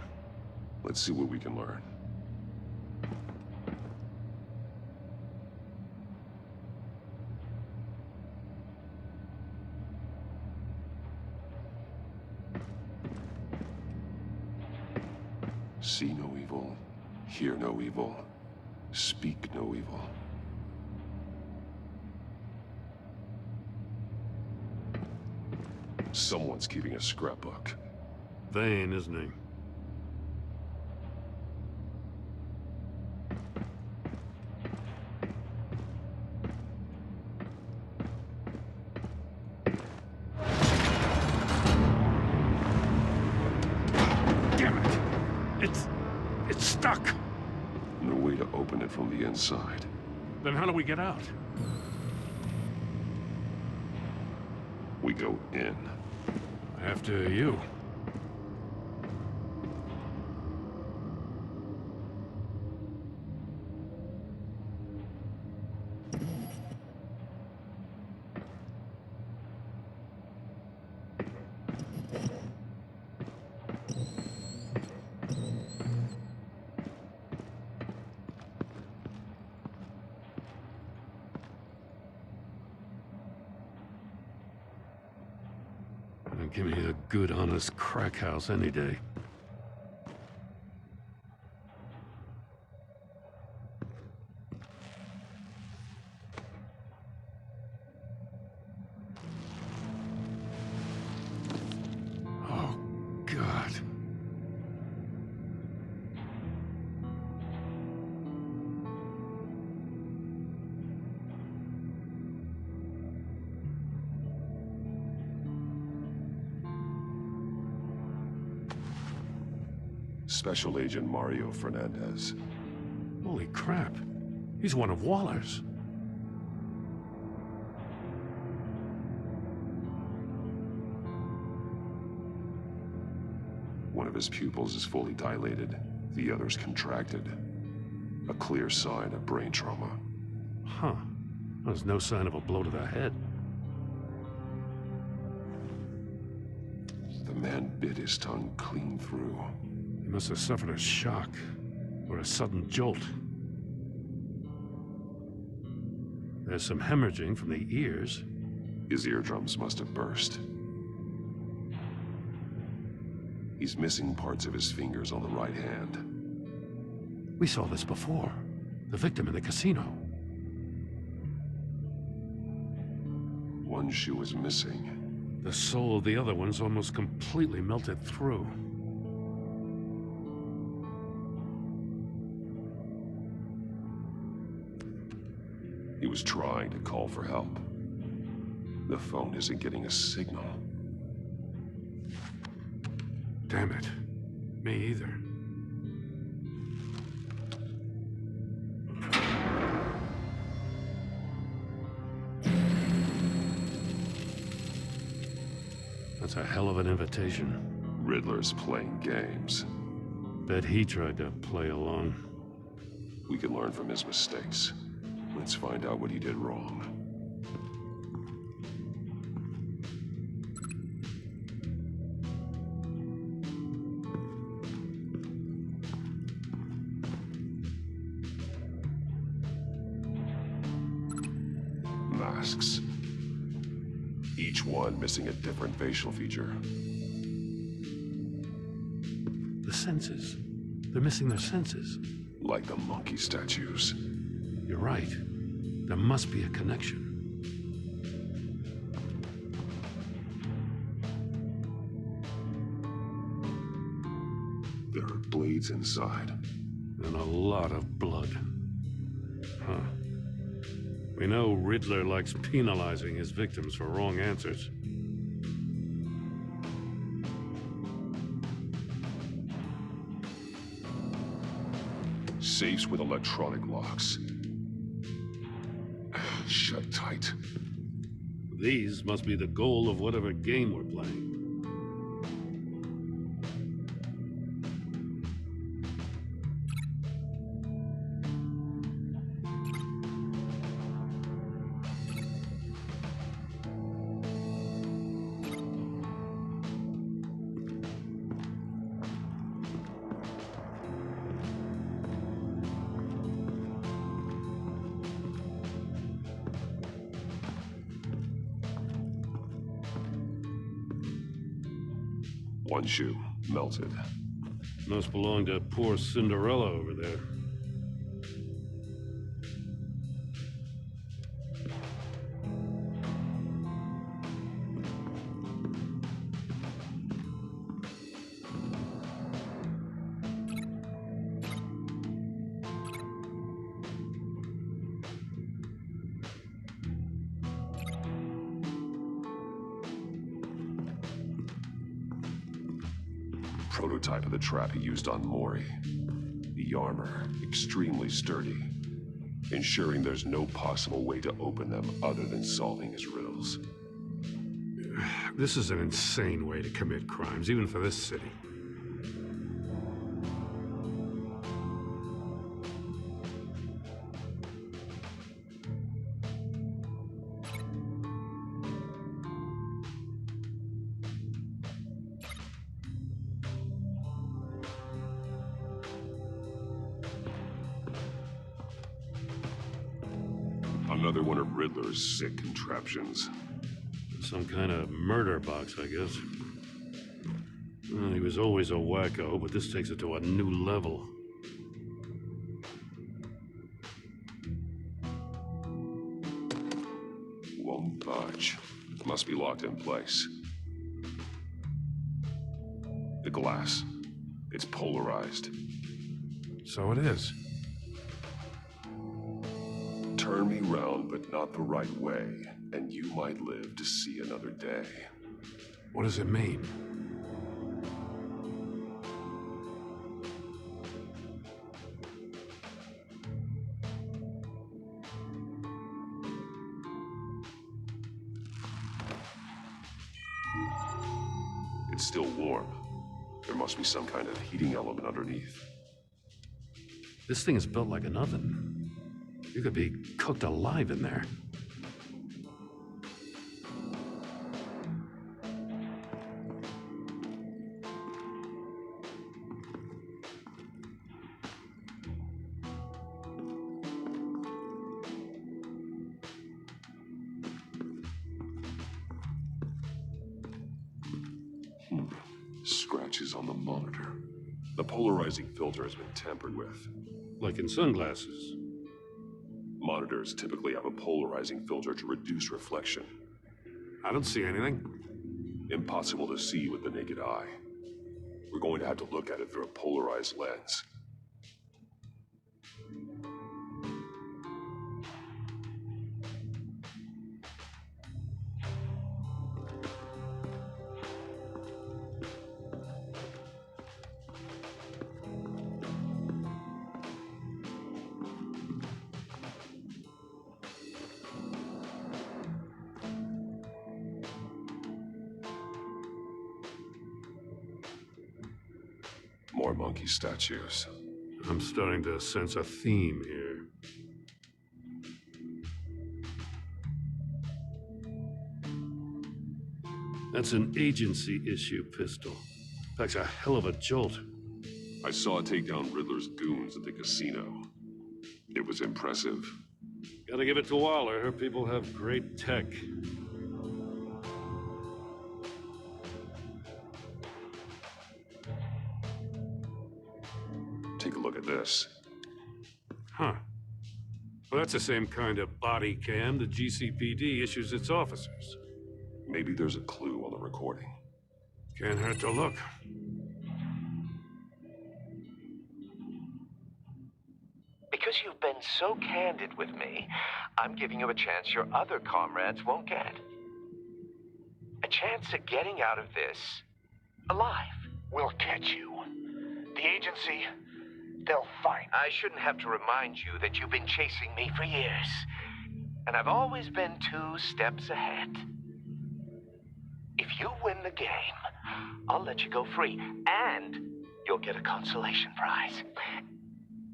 [SPEAKER 1] Let's see what we can learn. See no evil, hear no evil, speak no evil. Someone's keeping a scrapbook.
[SPEAKER 11] Vain, isn't he?
[SPEAKER 10] It's stuck.
[SPEAKER 1] No way to open it from the inside.
[SPEAKER 10] Then how do we get out?
[SPEAKER 1] We go in.
[SPEAKER 11] After you. Give me a good, honest crack house any day. Oh, God.
[SPEAKER 1] Special Agent Mario Fernandez.
[SPEAKER 11] Holy crap. He's one of Waller's.
[SPEAKER 1] One of his pupils is fully dilated. The other's contracted. A clear sign of brain trauma.
[SPEAKER 11] Huh. There's no sign of a blow to the head.
[SPEAKER 1] The man bit his tongue clean through.
[SPEAKER 11] He must have suffered a shock, or a sudden jolt. There's some hemorrhaging from the ears.
[SPEAKER 1] His eardrums must have burst. He's missing parts of his fingers on the right hand.
[SPEAKER 11] We saw this before. The victim in the casino.
[SPEAKER 1] One shoe is missing.
[SPEAKER 11] The sole of the other one's almost completely melted through.
[SPEAKER 1] He was trying to call for help. The phone isn't getting a signal.
[SPEAKER 10] Damn it. Me either. That's a hell of an invitation.
[SPEAKER 1] Riddler's playing games.
[SPEAKER 10] Bet he tried to play along.
[SPEAKER 1] We can learn from his mistakes. Let's find out what he did wrong. Masks. Each one missing a different facial feature.
[SPEAKER 10] The senses. They're missing their senses.
[SPEAKER 1] Like the monkey statues.
[SPEAKER 10] You're right. There must be a connection.
[SPEAKER 1] There are blades inside.
[SPEAKER 10] And a lot of blood. Huh. We know Riddler likes penalizing his victims for wrong answers.
[SPEAKER 1] Safes with electronic locks. Shut tight.
[SPEAKER 10] These must be the goal of whatever game we're playing.
[SPEAKER 1] One shoe, melted.
[SPEAKER 10] Must belong to poor Cinderella over there.
[SPEAKER 1] Prototype of the trap he used on Mori. The armor, extremely sturdy, ensuring there's no possible way to open them other than solving his riddles.
[SPEAKER 10] This is an insane way to commit crimes, even for this city.
[SPEAKER 1] Another one of Riddler's sick contraptions.
[SPEAKER 10] Some kind of murder box, I guess. Well, he was always a wacko, but this takes it to a new level.
[SPEAKER 1] Won't budge. Must be locked in place. The glass. It's polarized.
[SPEAKER 10] So it is.
[SPEAKER 1] Turn me round, but not the right way, and you might live to see another day.
[SPEAKER 10] What does it mean?
[SPEAKER 1] It's still warm. There must be some kind of heating element underneath.
[SPEAKER 10] This thing is built like an oven. You could be cooked alive in there.
[SPEAKER 1] Scratches on the monitor. The polarizing filter has been tampered with.
[SPEAKER 10] Like in sunglasses.
[SPEAKER 1] Monitors typically have a polarizing filter to reduce reflection.
[SPEAKER 10] I don't see anything.
[SPEAKER 1] Impossible to see with the naked eye. We're going to have to look at it through a polarized lens. more monkey statues.
[SPEAKER 10] I'm starting to sense a theme here. That's an agency issue pistol. Packs a hell of a jolt.
[SPEAKER 1] I saw it take down Riddler's goons at the casino. It was impressive.
[SPEAKER 10] Gotta give it to Waller. Her people have great tech.
[SPEAKER 1] Take a look at this.
[SPEAKER 10] Huh. Well, that's the same kind of body cam the GCPD issues its officers.
[SPEAKER 1] Maybe there's a clue on the recording.
[SPEAKER 10] Can't hurt to look.
[SPEAKER 9] Because you've been so candid with me, I'm giving you a chance your other comrades won't get. A chance at getting out of this alive.
[SPEAKER 2] We'll catch you. The agency, they'll find.
[SPEAKER 9] I shouldn't have to remind you that you've been chasing me for years. And I've always been 2 steps ahead. If you win the game, I'll let you go free, and you'll get a consolation prize.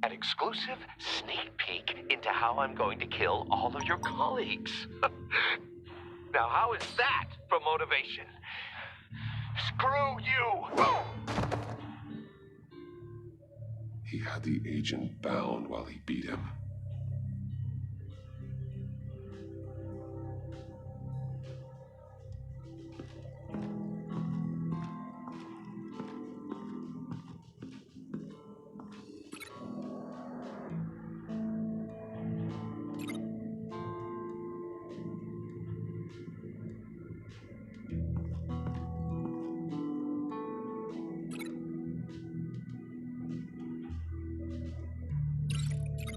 [SPEAKER 9] An exclusive sneak peek into how I'm going to kill all of your colleagues. Now, how is that for motivation? Screw you!
[SPEAKER 1] He had the agent bound while he beat him.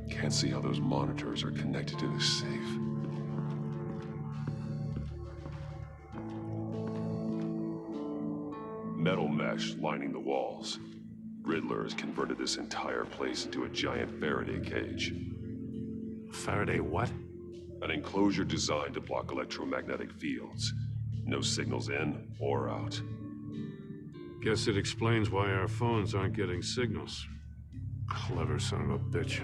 [SPEAKER 1] Can't see how those monitors are connected to this safe. Metal mesh lining the walls. Riddler has converted this entire place into a giant Faraday cage.
[SPEAKER 10] Faraday what?
[SPEAKER 1] An enclosure designed to block electromagnetic fields. No signals in or out.
[SPEAKER 10] Guess it explains why our phones aren't getting signals. Clever son of a bitch.